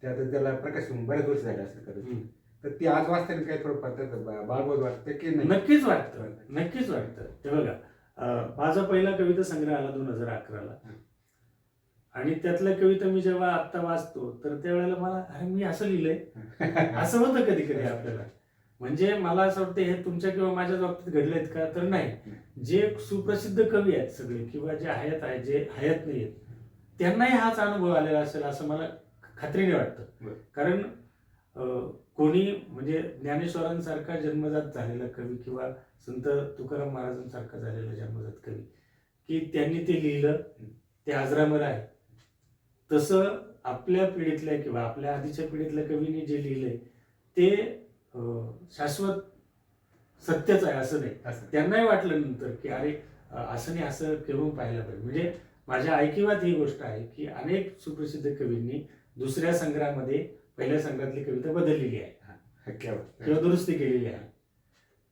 ते आता त्याला प्रकाश होऊन बऱ्याच वर्ष झाले असेल कदाचित, तर ती आज वाचताना काही थोडं बाळबोध वाटतं की नाही? नक्कीच वाटतं, नक्कीच वाटतं. ते बघा, माझा पहिला कविता संग्रह आला 2011ला, आणि त्यातल्या कविता मी जेव्हा आत्ता वाचतो तर त्यावेळेला मला, अरे मी असं लिहिलंय, असं होतं कधी कधी आपल्याला. म्हणजे मला असं वाटतं हे तुमच्या किंवा माझ्या बाबतीत घडलेत का? तर नाही. जे सुप्रसिद्ध कवी आहेत सगळे, किंवा जे हयात आहेत, जे हयात नाही आहेत, त्यांनाही हाच अनुभव आलेला असेल असं मला खात्रीने वाटतं. कारण कोणी, म्हणजे ज्ञानेश्वरांसारखा जन्मजात झालेला कवी किंवा संत तुकाराम महाराजांसारखा झालेला जन्मजात कवी, की त्यांनी ते लिहिलं, ते अजरामर आहे. तसं आपल्या पिढीतल्या किंवा आपल्या आधीच्या पिढीतल्या कवींनी जे लिहिलंय ते शाश्वत सत्यच आहे असं नाही. त्यांनाही वाटलं नंतर की अरे असं नाही, असं करून पाहायला पाहिजे. म्हणजे माझ्या ऐकिवात ही गोष्ट आहे की अनेक सुप्रसिद्ध कवींनी दुसऱ्या संग्रहामध्ये पहिल्या संग्रहातली कविता बदललेली आहे किंवा दुरुस्ती केलेली आहे.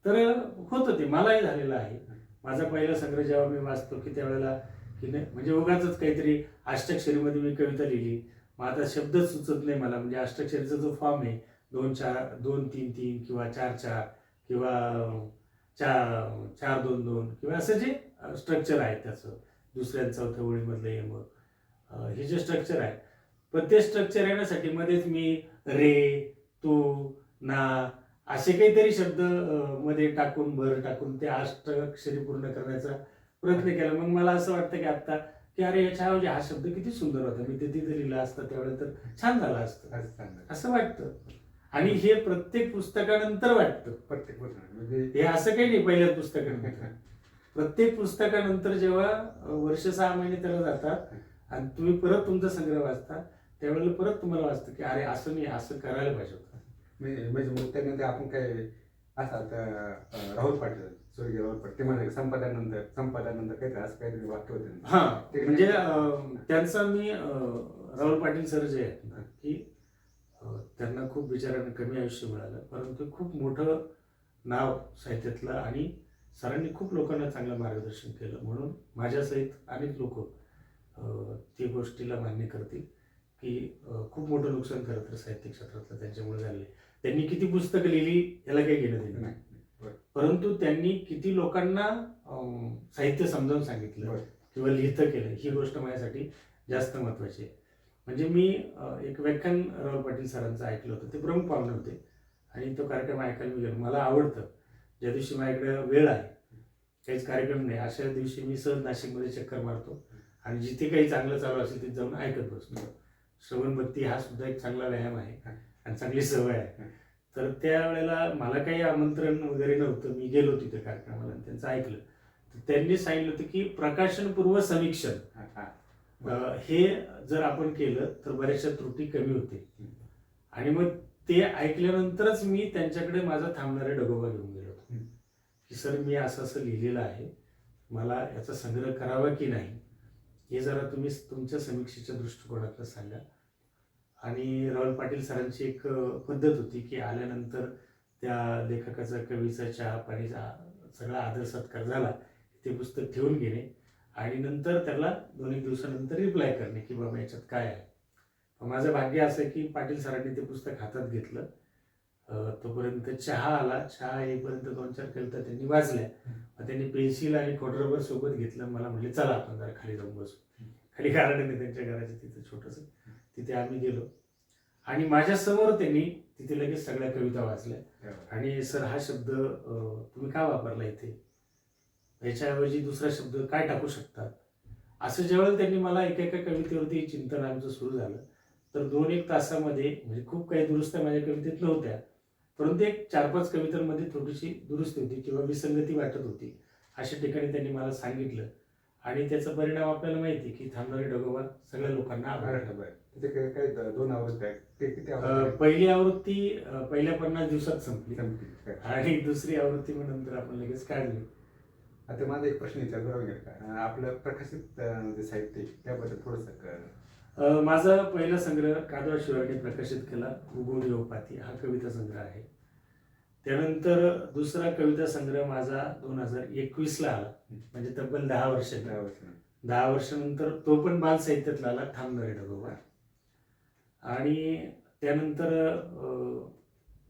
तर होतं ते, मलाही झालेलं आहे. माझा पहिला संग्रह जेव्हा मी वाचतो की त्यावेळेला की नाही, म्हणजे उगाचच काहीतरी अष्टाक्षरीमध्ये मी कविता लिहिली, मग आता शब्दच सुचत नाही मला. म्हणजे अष्टाक्षरीचा जो फॉर्म आहे 2-4-2-3-3 किंवा 4-4 किंवा 4-4-2-2 किंवा असं जे स्ट्रक्चर आहे त्याचं, दुसऱ्या चौथ्या ओळीमधलं यमक, हे जे स्ट्रक्चर आहे, पण ते स्ट्रक्चर येण्यासाठी मध्येच मी रे, तू, ना असे काहीतरी शब्द मध्ये टाकून, भर टाकून ते अष्टाक्षरी पूर्ण करण्याचा प्रयत्न केला. मग मला असं वाटतं की आता की अरे याच्याऐवजी हा शब्द किती सुंदर होता, मी ते तिथे लिहिला असता त्यावेळेला तर छान झाला असतं, असं वाटतं. आणि हे प्रत्येक पुस्तकानंतर वाटतं. प्रत्येक म्हणजे हे असं काही नाही पहिल्या पुस्तकानंतर. प्रत्येक पुस्तकानंतर जेव्हा वर्ष 6 महिने त्याला जातात आणि तुम्ही परत तुमचा संग्रह वाचता, त्यावेळेला परत तुम्हाला वाचतं की अरे असं नाही, असं करायला पाहिजे होतं. म्हणजे मग त्यानंतर आपण काय असा तर राहुल पाटील, स्वर्गीय राहुल पाटील, ते म्हणाले संपादनानंतर काहीतरी असं काहीतरी वाक्य होतं. हा म्हणजे त्यांचा मी राहुल पाटील सर जे आहेत ना, की त्यांना खूप बिचाऱ्यांना कमी आयुष्य मिळालं, परंतु खूप मोठं नाव साहित्यातलं आणि सरांनी खूप लोकांना चांगलं मार्गदर्शन केलं, म्हणून माझ्यासहित अनेक लोक ती गोष्टीला मान्य करतील की खूप मोठं नुकसान खरं तर साहित्य क्षेत्रातलं त्यांच्यामुळे झाले. त्यांनी किती पुस्तकं लिहिली याला काही घेणं देणं नाही, परंतु त्यांनी किती लोकांना साहित्य समजावून सांगितलं किंवा लिहितं केलं, ही गोष्ट माझ्यासाठी जास्त महत्त्वाची आहे. म्हणजे मी एक व्याख्यान राहुल पाटील सरांचं ऐकलं होतं, ते प्रमुख पाहुणे होते आणि तो कार्यक्रम ऐकायला मी गेलो. मला आवडतं ज्या दिवशी माझ्याकडे वेळ आहे, काहीच कार्यक्रम नाही, अशा दिवशी मी सहज नाशिकमध्ये चक्कर मारतो आणि जिथे काही चांगलं चालू असेल तिथे जाऊन ऐकत बसतो. श्रवणभक्ती हा सुद्धा एक चांगला व्यायाम आहे आणि चांगली सवय आहे. तर त्यावेळेला मला काही आमंत्रण वगैरे नव्हतं, मी गेलो तिथे कार्यक्रमाला आणि त्यांचं ऐकलं. तर त्यांनी सांगितलं होतं की प्रकाशनपूर्व समीक्षण हे जर आपण केलं तर बऱ्याचशा त्रुटी कमी होते. आणि मग ते ऐकल्यानंतरच मी त्यांच्याकडे माझा थांबणारे डगोबा घेऊन गेलो होतो की सर मी असं असं लिहिलेलं आहे, मला याचा संग्रह करावा की नाही हे जरा तुम्ही तुमच्या समीक्षेच्या दृष्टिकोनातनं सांगा. आणि राहुल पाटील सरांची एक पद्धत होती की आल्यानंतर त्या लेखकाचा, कवीचा चहा पाणीचा सगळा आदर सत्कार झाला, ते पुस्तक ठेवून घेणे आणि नंतर त्याला 2-1 दिवसानंतर रिप्लाय करणे की बाबा याच्यात काय आहे. माझं भाग्य असं आहे की पाटील सरांनी ते पुस्तक हातात घेतलं, तोपर्यंत चहा आला, चहा येईपर्यंत 2-4 कविता त्यांनी वाचल्या. त्यांनी पेन्सिल आणि खोडरबर सोबत घेतलं, मला म्हटले चला आपण जरा खाली जाऊन बसू. खाली गार्डन आहे त्यांच्या घराच्या तिथे छोटंसं, तिथे आम्ही गेलो आणि माझ्यासमोर त्यांनी तिथे लगेच सगळ्या कविता वाचल्या. आणि सर हा शब्द तुम्ही का वापरला इथे, याच्याऐवजी दुसरा शब्द काय टाकू शकतात, असं ज्यावेळेला त्यांनी मला एका कवितेवरती चिंतन आमचं सुरू झालं, तर 2-1 तासामध्ये म्हणजे खूप काही दुरुस्त्या माझ्या कवितेत नव्हत्या, परंतु एक 4-5 कवितांमध्ये थोडीशी दुरुस्ती होती किंवा विसंगती वाटत होती, अशा ठिकाणी त्यांनी मला सांगितलं. आणि त्याचा परिणाम आपल्याला माहिती की थांबणारे डगोबा सगळ्या लोकांना आवडला. तिथे काय 2 आवृत्ती आहेत, ते किती पहिली आवृत्ती पहिल्या 50 दिवसात संपली आणि दुसरी आवृत्ती मग नंतर आपण लगेच काढली. आता माझा एक प्रश्न विचारतो राहून का, आपलं प्रकाशित जे साहित्य त्याबद्दल थोडंसं. माझा पहिला संग्रह कादवा शिवाजीने प्रकाशित केला, उगवली ओपाती, हा कविता संग्रह आहे. त्यानंतर दुसरा कविता संग्रह माझा 2021ला आला, म्हणजे तब्बल 10 वर्षानंतर तो पण बाल साहित्यातला आला, थांबणारे डगोबा. आणि त्यानंतर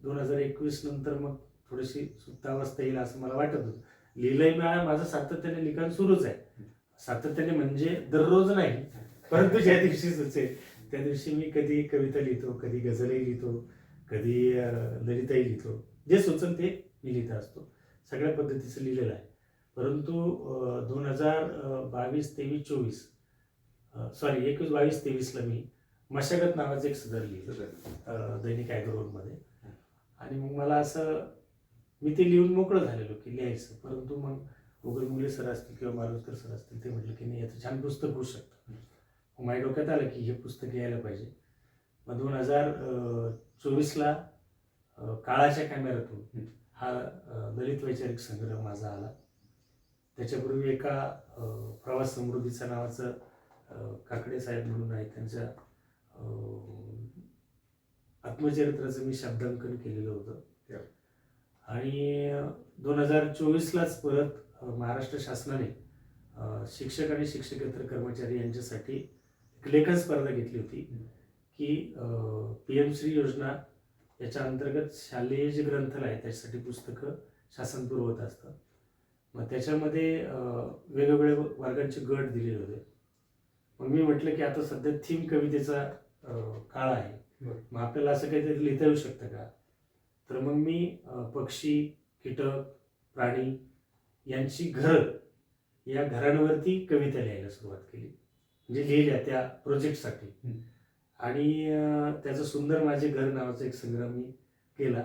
2021 नंतर मग थोडीशी सुप्तावस्था येईल असं मला वाटत होतं. लिहिलंय माझं सातत्याने लिखाण सुरूच आहे, सातत्याने म्हणजे दररोज नाही, परंतु ज्या दिवशी सुचेल त्या दिवशी मी कधी कविता लिहितो, कधी गझलही लिहितो, कधी ललिताही लिहितो, जे सुचन ते मी लिहित असतो. सगळ्या पद्धतीचं लिहिलेलं आहे. परंतु 2022-23-24 सॉरी 21-22-23ला मी मशागत नावाचं एक सदर लिहिलं दैनिक ॲग्रोमध्ये. आणि मग मला असं मी ते लिहून मोकळं झालेलो की लिहायचं, परंतु मग उगलमुले सर असतील किंवा मालुसकर सर असतील, ते म्हटलं की नाही याचं छान पुस्तक होऊ शकतं. मग माझ्या डोक्यात आलं की हे पुस्तक यायला पाहिजे. मग 2024ला काळाच्या कॅमेऱ्यातून हा दलित वैचारिक संग्रह माझा आला. त्याच्यापूर्वी एका प्रवास समृद्धीचा नावाचं काकडे साहेब म्हणून आहे, त्यांच्या आत्मचरित्राचं मी शब्दांकन केलेलं होतं. आणि 2024लाच परत महाराष्ट्र शासनाने शिक्षक आणि शिक्षकेतर कर्मचारी यांच्यासाठी एक लेखन स्पर्धा घेतली होती की PM श्री योजना याच्या अंतर्गत शालेय जे ग्रंथालय आहे त्याच्यासाठी पुस्तकं शासन पुरवत असतं. मग त्याच्यामध्ये वेगवेगळ्या वर्गांचे गट दिलेले होते. मग मी म्हटलं की आता सध्या थीम कवितेचा काळ आहे, मग आपल्याला असं काहीतरी लिहिता येऊ शकतं का. तर मग मी पक्षी, कीटक, प्राणी यांची घरं, या घरांवरती कविता लिहायला सुरुवात केली, म्हणजे लिहिल्या त्या प्रोजेक्टसाठी. आणि त्याचं सुंदर माझे घर नावाचा एक संग्रह मी केला.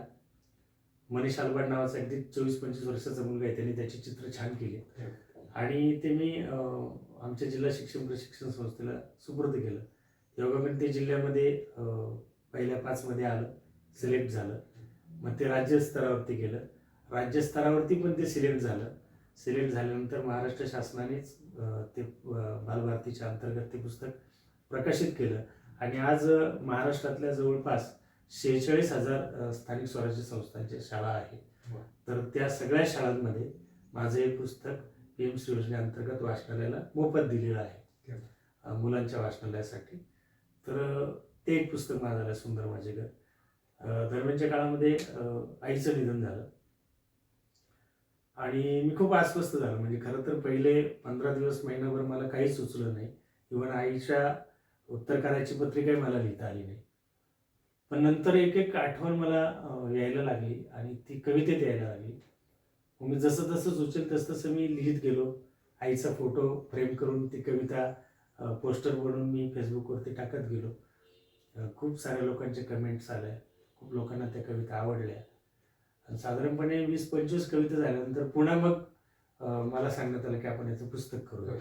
मनीष आलबाड नावाचा अगदी 24-25 वर्षाचा मुलगा आहे, त्यांनी त्याची चित्र छान केली आणि ते मी आमच्या जिल्हा शिक्षण प्रशिक्षण संस्थेला सुपूर्द केलं. योगाकडे ते जिल्ह्यामध्ये पहिल्या 5 मध्ये आलं, सिलेक्ट झालं. मग ते राज्य स्तरावरती गेलं राज्यस्तरावरती पण ते सिलेक्ट झालं. सिलेक्ट झाल्यानंतर महाराष्ट्र शासनानेच ते बालभारतीच्या अंतर्गत ते पुस्तक प्रकाशित केलं आणि आज महाराष्ट्रातल्या जवळपास 46,000 स्थानिक स्वराज्य संस्थांच्या शाळा आहेत. तर त्या सगळ्या शाळांमध्ये माझं हे पुस्तक PM-श्री योजनेअंतर्गत वाचनालयाला मोफत दिलेलं आहे मुलांच्या वाचनालयासाठी. तर ते एक पुस्तक माझं झालं सुंदर माझे घर. दरम्यानच्या काळामध्ये आईचं निधन झालं आणि मी खूप अस्वस्थ झालो. म्हणजे खरं तर पहिले 15 दिवस महिनाभर मला काहीच सुचलं नाही. इव्हन आईच्या उत्तर करायची पत्रिकाही मला लिहिता आली नाही. पण नंतर एक एक आठवण मला यायला लागली आणि ती कवितेत यायला लागली. मग मी जसं जसं सुचेल तसं मी लिहित गेलो. आईचा फोटो फ्रेम करून ती कविता पोस्टर बनवून मी फेसबुकवरती टाकत गेलो. खूप साऱ्या लोकांचे कमेंट्स आल्या. खूप लोकांना त्या कविता आवडल्या आणि साधारणपणे 20-25 कविता झाल्यानंतर पुन्हा मग मला सांगण्यात आलं की आपण याचं पुस्तक करूया.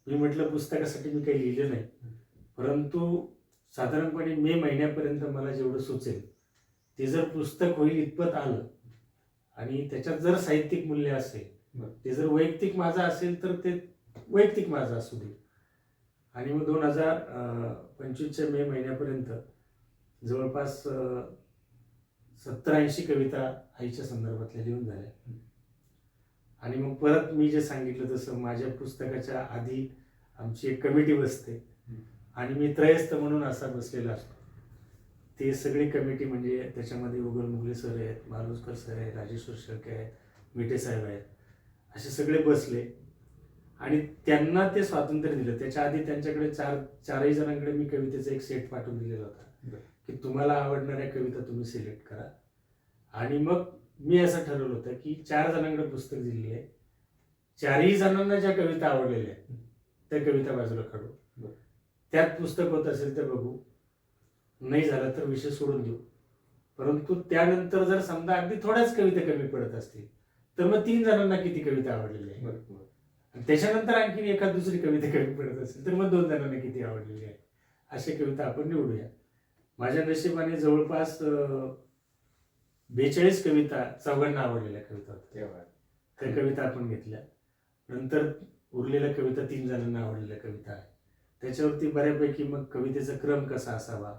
मी म्हटलं पुस्तकासाठी मी काही लिहिलं नाही, परंतु साधारणपणे मे महिन्यापर्यंत मला जेवढं सुचेल ते जर पुस्तक होईल इतपत आलं आणि त्याच्यात जर साहित्यिक मूल्य असेल, ते जर वैयक्तिक माझं असेल तर ते वैयक्तिक माझं असू दे. आणि मग 2025च्या मे महिन्यापर्यंत जवळपास 70-80 कविता आईच्या संदर्भातल्या लिहून झाल्या. आणि मग परत मी जे सांगितलं तसं माझ्या पुस्तकाच्या आधी आमची एक कमिटी बसते आणि मी त्रयस्थ म्हणून असा बसलेला असतो. ते सगळी कमिटी म्हणजे त्याच्यामध्ये उगल मुगले सर आहेत, मालुसकर सर आहेत, राजेश्वर शेळके आहेत, मिठे साहेब आहेत, असे सगळे बसले आणि त्यांना ते स्वातंत्र्य दिलं. त्याच्या आधी त्यांच्याकडे चारही जणांकडे मी कवितेचा एक सेट पाठवून दिलेला होता की तुम्हाला आवडणाऱ्या कविता तुम्ही सिलेक्ट करा. आणि मग मी असं ठरवलं होतं की 4 जणांकडे पुस्तक दिलेली आहे, 4ही जणांना ज्या कविता आवडलेल्या आहेत त्या कविता बाजूला काढू, त्यात पुस्तक होत असेल तर बघू, नाही झालं तर विषय सोडून देऊ. परंतु त्यानंतर जर समजा अगदी थोड्याच कविता कमी पडत असतील तर मग 3 जणांना किती कविता आवडलेली आहे आणि त्याच्यानंतर आणखी एखाद दुसरी कविता कमी पडत असेल तर मग 2 जणांना किती आवडलेली आहे, अशी कविता आपण निवडूया. माझ्या नशिबाने जवळपास 42 कविता 4घांना आवडलेल्या कविता होत्या. त्या कविता आपण घेतल्या. नंतर उरलेल्या कविता 3 जणांना आवडलेल्या कविता आहे. त्याच्यावरती बऱ्यापैकी मग कवितेचा क्रम कसा असावा,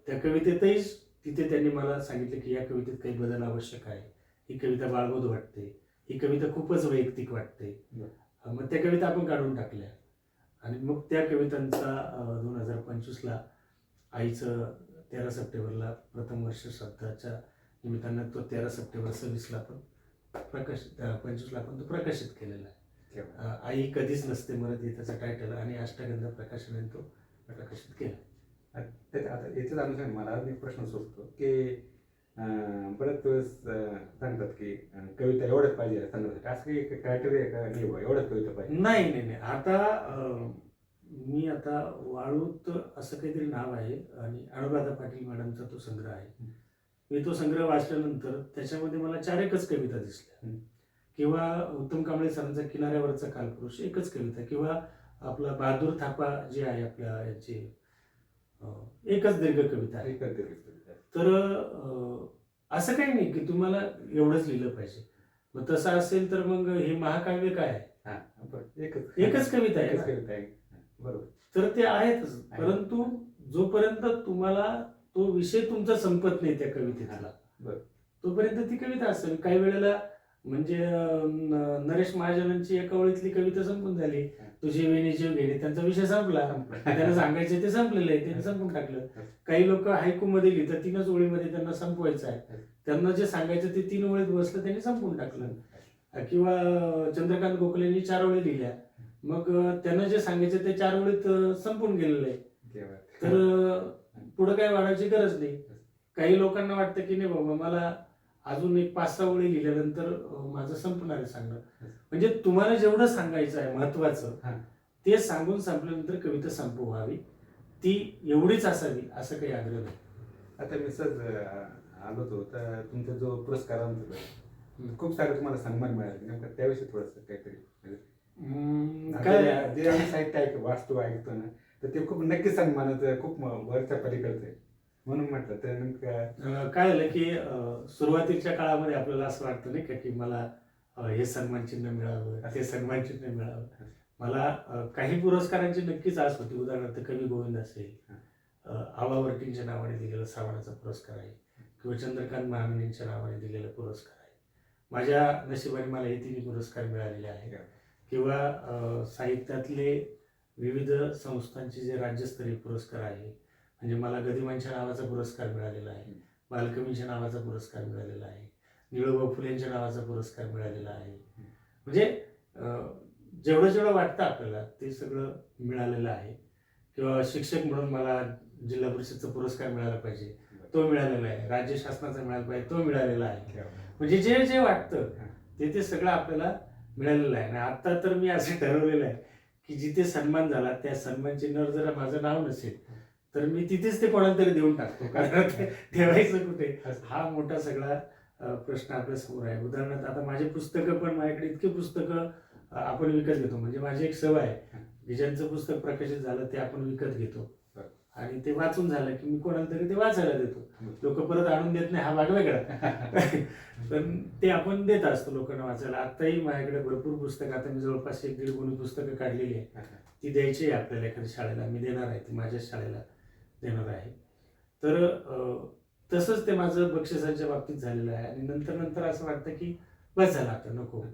त्या कवितेतही तिथे त्यांनी मला सांगितलं की या कवितेत काही बदल आवश्यक आहे, ही कविता बाळबोध वाटते, ही कविता खूपच वैयक्तिक वाटते. मग त्या कविता आपण काढून टाकल्या आणि मग त्या कवितांचा 2025ला आईचं 13 सप्टेंबरला प्रथम वर्ष श्राद्धाच्या निमित्तानं तो 13 सप्टेंबर 26ला पण 25ला पण तो प्रकाशित केलेला आहे. आई कधीच नसते मरत हे त्याचं टायटल आणि अष्टगंध प्रकाशनाने तो प्रकाशित केला. आता याच्याच अनुषंगाने मला एक प्रश्न सुचतो की बऱ्याच वेळेस सांगतात की कविता एवढ्याच पाहिजे सांगण्यासाठी, असं काही क्रायटेरिया आहे का? नाही बा एवढ्याच कविता पाहिजे. नाही. आता मी आता वाळूत असं काहीतरी नाव आहे आणि अनुराधा पाटील मॅडमचा तो संग्रह आहे. मी तो संग्रह वाचल्यानंतर त्याच्यामध्ये मला 4 एकच कविता दिसल्या. किंवा उत्तम कांबळे सरांचा किनाऱ्यावरचा कालपुरुष एकच कविता, किंवा आपला बहादूर थापा जे आहे आपल्या याची एकच दीर्घ कविता आहे. तर असं काही नाही की तुम्हाला एवढंच लिहिलं पाहिजे. मग तसं असेल तर मग हे महाकाव्य काय आहे? एकच कविता आहे. बरोबर. तर ते आहेतच, परंतु जोपर्यंत तुम्हाला तो विषय तुमचा संपत नाही त्या कवितेला तोपर्यंत ती कविता असेल. काही वेळेला म्हणजे नरेश महाजनांची एका ओळीतली कविता संपून झाली, तुझे वेणी जीव घेणे, त्यांचा विषय संपला, त्यांना सांगायचे ते संपलेलं आहे, त्यांनी संपून टाकलं. काही लोक हायकू मध्ये लिहितात 3च ओळीमध्ये त्यांना संपवायचं आहे, त्यांना जे सांगायचं ते 3 ओळीत बसलं त्यांनी संपून टाकलं. किंवा चंद्रकांत गोखलेंनी 4 ओळी लिहिल्या, मग त्यांना जे सांगायचं ते 4 ओळीत संपून गेलेलं आहे. तर पुढे काय वाढायची गरज नाही. काही लोकांना वाटतं की नाही बाबा मला अजून एक 5-6 ओळी लिहिल्यानंतर माझं संपणार आहे सांगणं. म्हणजे तुम्हाला जेवढं सांगायचं आहे महत्वाचं ते सांगून संपल्यानंतर कविता संपवावी, ती एवढीच असावी असं काही आग्रह नाही. आता मी सहज आलो होतो तर तुमचा जो पुरस्कार खूप सारे तुम्हाला सन्मान मिळाले, नेमकं त्याविषयी थोडंसं काहीतरी काय जे आम्ही साहित्य ऐकतो वास्तू ऐकतो ना, तर ते खूप नक्की सन्मानाचं खूप वरच्या पलीकडचं आहे. म्हणून म्हटलं तर नेमकं काय झालं की सुरुवातीच्या काळामध्ये आपल्याला असं वाटतं नाही का की मला हे सन्मान चिन्ह मिळावं, ते सन्मान चिन्ह मिळावं. मला काही पुरस्कारांची नक्कीच आस होती. उदाहरणार्थ कवी गोविंद असेल, आबा वर्कींच्या नावाने दिलेला सावणाचा पुरस्कार आहे, किंवा चंद्रकांत महाननींच्या नावाने दिलेला पुरस्कार आहे. माझ्या नशिबाने मला हे तिन्ही पुरस्कार मिळालेले आहेत. किंवा साहित्यातले विविध संस्थांचे जे राज्यस्तरीय पुरस्कार आहे, म्हणजे मला गदिमांच्या नावाचा पुरस्कार मिळालेला आहे, बालकवींच्या नावाचा पुरस्कार मिळालेला आहे, निळोबा फुलेंच्या नावाचा पुरस्कार मिळालेला आहे. म्हणजे जेवढं जेवढं वाटतं आपल्याला ते सगळं मिळालेलं आहे. किंवा शिक्षक म्हणून मला जिल्हा परिषदचा पुरस्कार मिळाला पाहिजे, तो मिळालेला आहे. राज्य शासनाचा मिळाला पाहिजे, तो मिळालेला आहे. म्हणजे जे जे वाटतं ते सगळं आपल्याला मिळालेलं आहे. आणि आता तर मी असं ठरवलेलं आहे की जिथे सन्मान झाला त्या सन्मान चिन्हावर जर माझं नाव नसेल तर मी तिथेच ते कोणाला तरी देऊन टाकतो. कारण ते ठेवायचं कुठे, हा मोठा सगळा प्रश्न आपल्या समोर आहे. उदाहरणार्थ आता माझे पुस्तकं पण, माझ्याकडे इतके पुस्तकं आपण विकत घेतो. म्हणजे माझी एक सवय आहे की ज्यांचं पुस्तक प्रकाशित झालं ते आपण विकत घेतो आणि ते वाचून झालं की मी कोणाला तरी ते वाचायला देतो. लोक परत आणून देत नाही, हा भाग वेगळा. पण ते आपण देत असतो लोकांना वाचायला. आत्ताही माझ्याकडे भरपूर पुस्तकं, आता मी जवळपास 1-1.5 गुणी पुस्तकं काढलेली आहे. ती द्यायची आहे आपल्याला एखाद्या शाळेला, मी देणार आहे, ती माझ्याच शाळेला देणार आहे. तर तसंच ते माझं बक्षिसांच्या बाबतीत झालेलं आहे. आणि नंतर नंतर असं वाटतं की बस झालं आता, नको,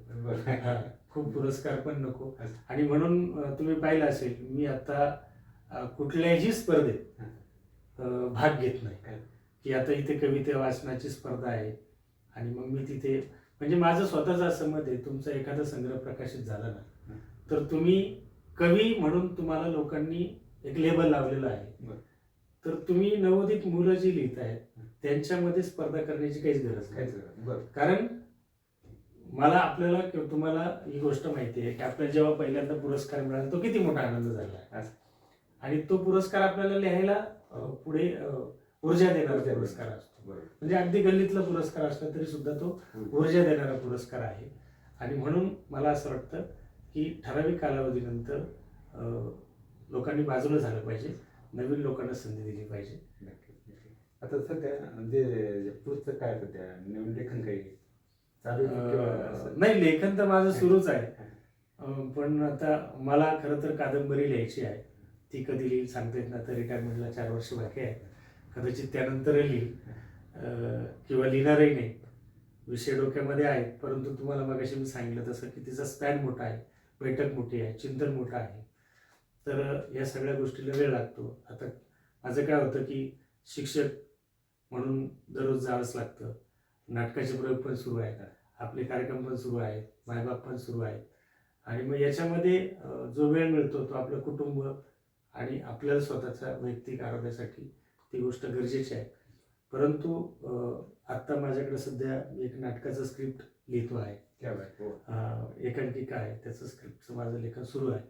खूप पुरस्कार पण नको. आणि म्हणून तुम्ही पाहिलं असेल मी आता कुठल्याही स्पर्धेत भाग घेत नाही. की आता इथे कविता वाचनाची स्पर्धा आहे आणि मग मी तिथे, म्हणजे माझं स्वतःच असं मत आहे, तुमचा एखादा संग्रह प्रकाशित झाला ना तर तुम्ही कवी म्हणून तुम्हाला लोकांनी एक लेबल लावलेलं आहे, तर तुम्ही नवोदित मुलं जी लिहित आहेत त्यांच्यामध्ये स्पर्धा करण्याची काहीच गरज नाही. कारण मला, आपल्याला किंवा तुम्हाला ही गोष्ट माहिती आहे की आपल्याला जेव्हा पहिल्यांदा पुरस्कार मिळाला तो किती मोठा आनंद झाला. आणि तो पुरस्कार आपल्याला लिहायला पुढे ऊर्जा देणारा पुरस्कार असतो. म्हणजे अगदी गल्लीतला पुरस्कार असला तरी सुद्धा तो ऊर्जा देणारा पुरस्कार आहे. आणि म्हणून मला असं वाटतं की ठराविक कालावधीनंतर लोकांनी बाजूला झालं पाहिजे, नवीन लोकांना संधी दिली पाहिजे. आता सध्या जे पुस्तक काय सध्या नवीन लेखन काही चालू नाही, लेखन तर माझं सुरूच आहे. पण आता मला खरं तर कादंबरी लिहायची आहे. ती कधी लिहिल सांगता येत ना. तर रिटायरमेंटला 4 वर्ष बाकी आहे. कदाचित त्यानंतर लिहिल किंवा लिहिणारही नाही. विषय डोक्यामध्ये आहेत, परंतु तुम्हाला मगाशी मी सांगितलं तसं की तिचा स्पॅन मोठा आहे, बैठक मोठी आहे, चिंतन मोठं आहे. तर या सगळ्या गोष्टीला वेळ लागतो. आता माझं काय होतं की शिक्षक म्हणून दररोज जावंच लागतं. नाटकाचे प्रयोग पण सुरू आहेत, आपले कार्यक्रम पण सुरू आहेत, मायबाप पण सुरू आहेत. आणि मग याच्यामध्ये जो वेळ मिळतो तो आपलं कुटुंब आणि आपल्याला स्वतःच्या वैयक्तिक आरोग्यासाठी ती गोष्ट गरजेची आहे. परंतु आत्ता माझ्याकडे सध्या एक नाटकाचं स्क्रिप्ट लिहितो आहे. एकांकिका आहे, त्याचं स्क्रिप्टचं माझं लेखन सुरू आहे.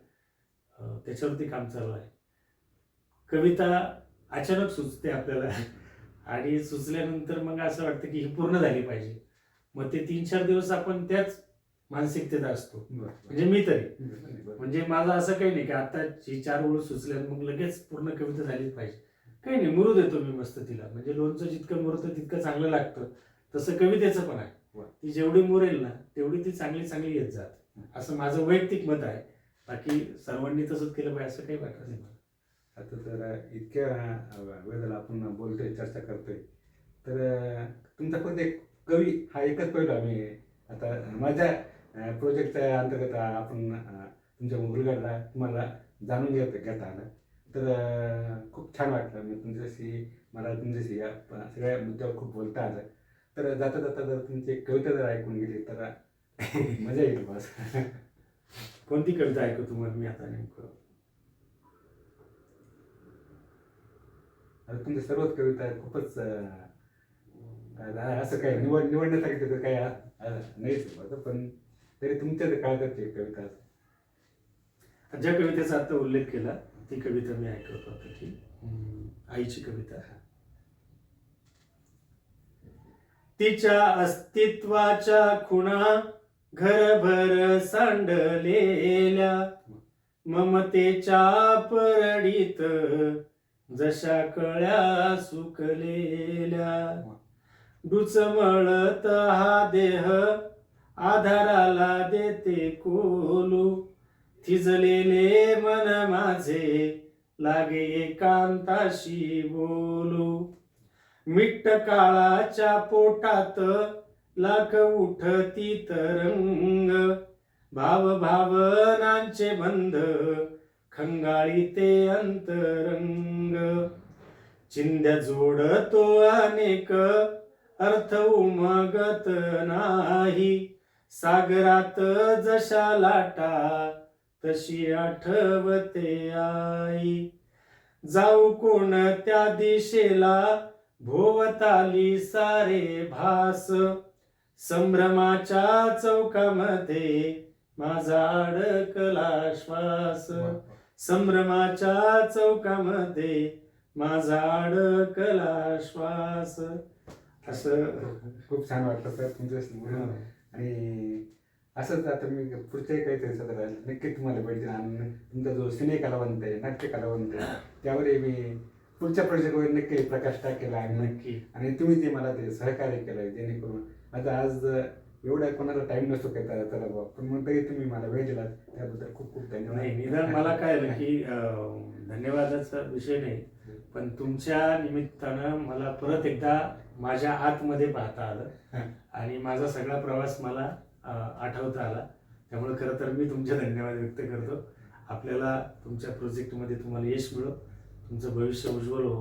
त्याच्यावरती काम चालू आहे. कविता अचानक सुचते आपल्याला आणि सुचल्यानंतर मग असं वाटतं की ही पूर्ण झाली पाहिजे. मग ते 3-4 दिवस आपण त्याच मानसिकतेत असतो. म्हणजे मी तरी, म्हणजे माझं असं काही नाही की आता ही 4 ओळ सुचल्या मग लगेच पूर्ण कविता झालीच पाहिजे, काही नाही. मुरू देतो मी मस्त तिला. म्हणजे लोणचं जितकं मुरतं तितकं चांगलं लागतं, तसं कवितेचं पण आहे. ती जेवढी मुरेल ना तेवढी ती चांगली चांगली येत जात, असं माझं वैयक्तिक मत आहे. बाकी सर्वांनी तसंच केलं पाहिजे असं काही वाटत नाही मला. आता तर इतक्या वेळेला आपण बोलतोय, चर्चा करतोय, तर तुमचा फक्त एक कवी हा एकच पैलू आम्ही आता माझ्या प्रोजेक्टच्या अंतर्गत आपण तुमच्या मुलगाला तुम्हाला जाणून घेता आलं. तर खूप छान वाटलं. मी मला तुमच्याशी या सगळ्या मुद्द्यावर खूप बोलता आलं. तर जाता जाता जर तुमची एक कविता जर ऐकून गेली तर मजा येईल. बस कोणती कविता ऐकू तुम्हाला मी आता नेमकं? आता तुमच्या सर्वच कविता खूपच असं काही निवडण्यासाठी त्याचं काही नाहीच होतं, पण तरी तुमच्या काळात एक कविता ज्या कवितेचा आता उल्लेख केला ती कविता मी ऐकवतो आता, की आईची कविता. तिच्या अस्तित्वाच्या खुणा घरभर सांडलेल्या, ममतेच्या परडीत जशा कळ्या सुकलेल्या, डुचमळत हा देह आधाराला देते कोलू, थिजलेले मन माझे लागे एकांताशी बोलू, मिट्ट काळाच्या पोटात लाख उठती तरंग, भावनांचे बंध खंगाळी ते अंतरंग, चिंध्या जोडतो अनेक अर्थ उमगत नाही, सागरात जशा लाटा तशी आठवते आई, जाऊ कोणत्या दिशेला भोवताली सारे भास, संभ्रमाच्या चौकामध्ये माझा अडकला श्वास, संभ्रमाच्या चौकामध्ये माझा अडकला श्वास. असं खूप छान वाटलं सर तुमचं बोलून. आणि असंच आता मी पुढच्याही काहीतरी सदर नक्की तुम्हाला भेट देईन. आणि तुमचा जो सिने कलावंत आहे, नाट्य कलावंत आहे, त्यावरही मी पुढच्या प्रोजेक्टवर नक्की प्रकाश टाकेल आणि नक्की. आणि तुम्ही ते मला ते सहकार्य केलं जेणेकरून आता आज एवढा कोणाला टाइम नसतो काय त्याला बाबा, पण मग तरी तुम्ही मला वेळ दिलात त्याबद्दल खूप खूप धन्यवाद. नाही, निदान मला काय झालं की धन्यवादाचा विषय नाही, पण तुमच्या निमित्तानं मला परत एकदा माझ्या आतमध्ये पाहता आलं आणि माझा सगळा प्रवास मला आठवता आला. त्यामुळे खरं तर मी तुमचे धन्यवाद व्यक्त करतो. आपल्याला तुमच्या प्रोजेक्टमध्ये तुम्हाला यश मिळो, तुमचं भविष्य उज्ज्वल हो.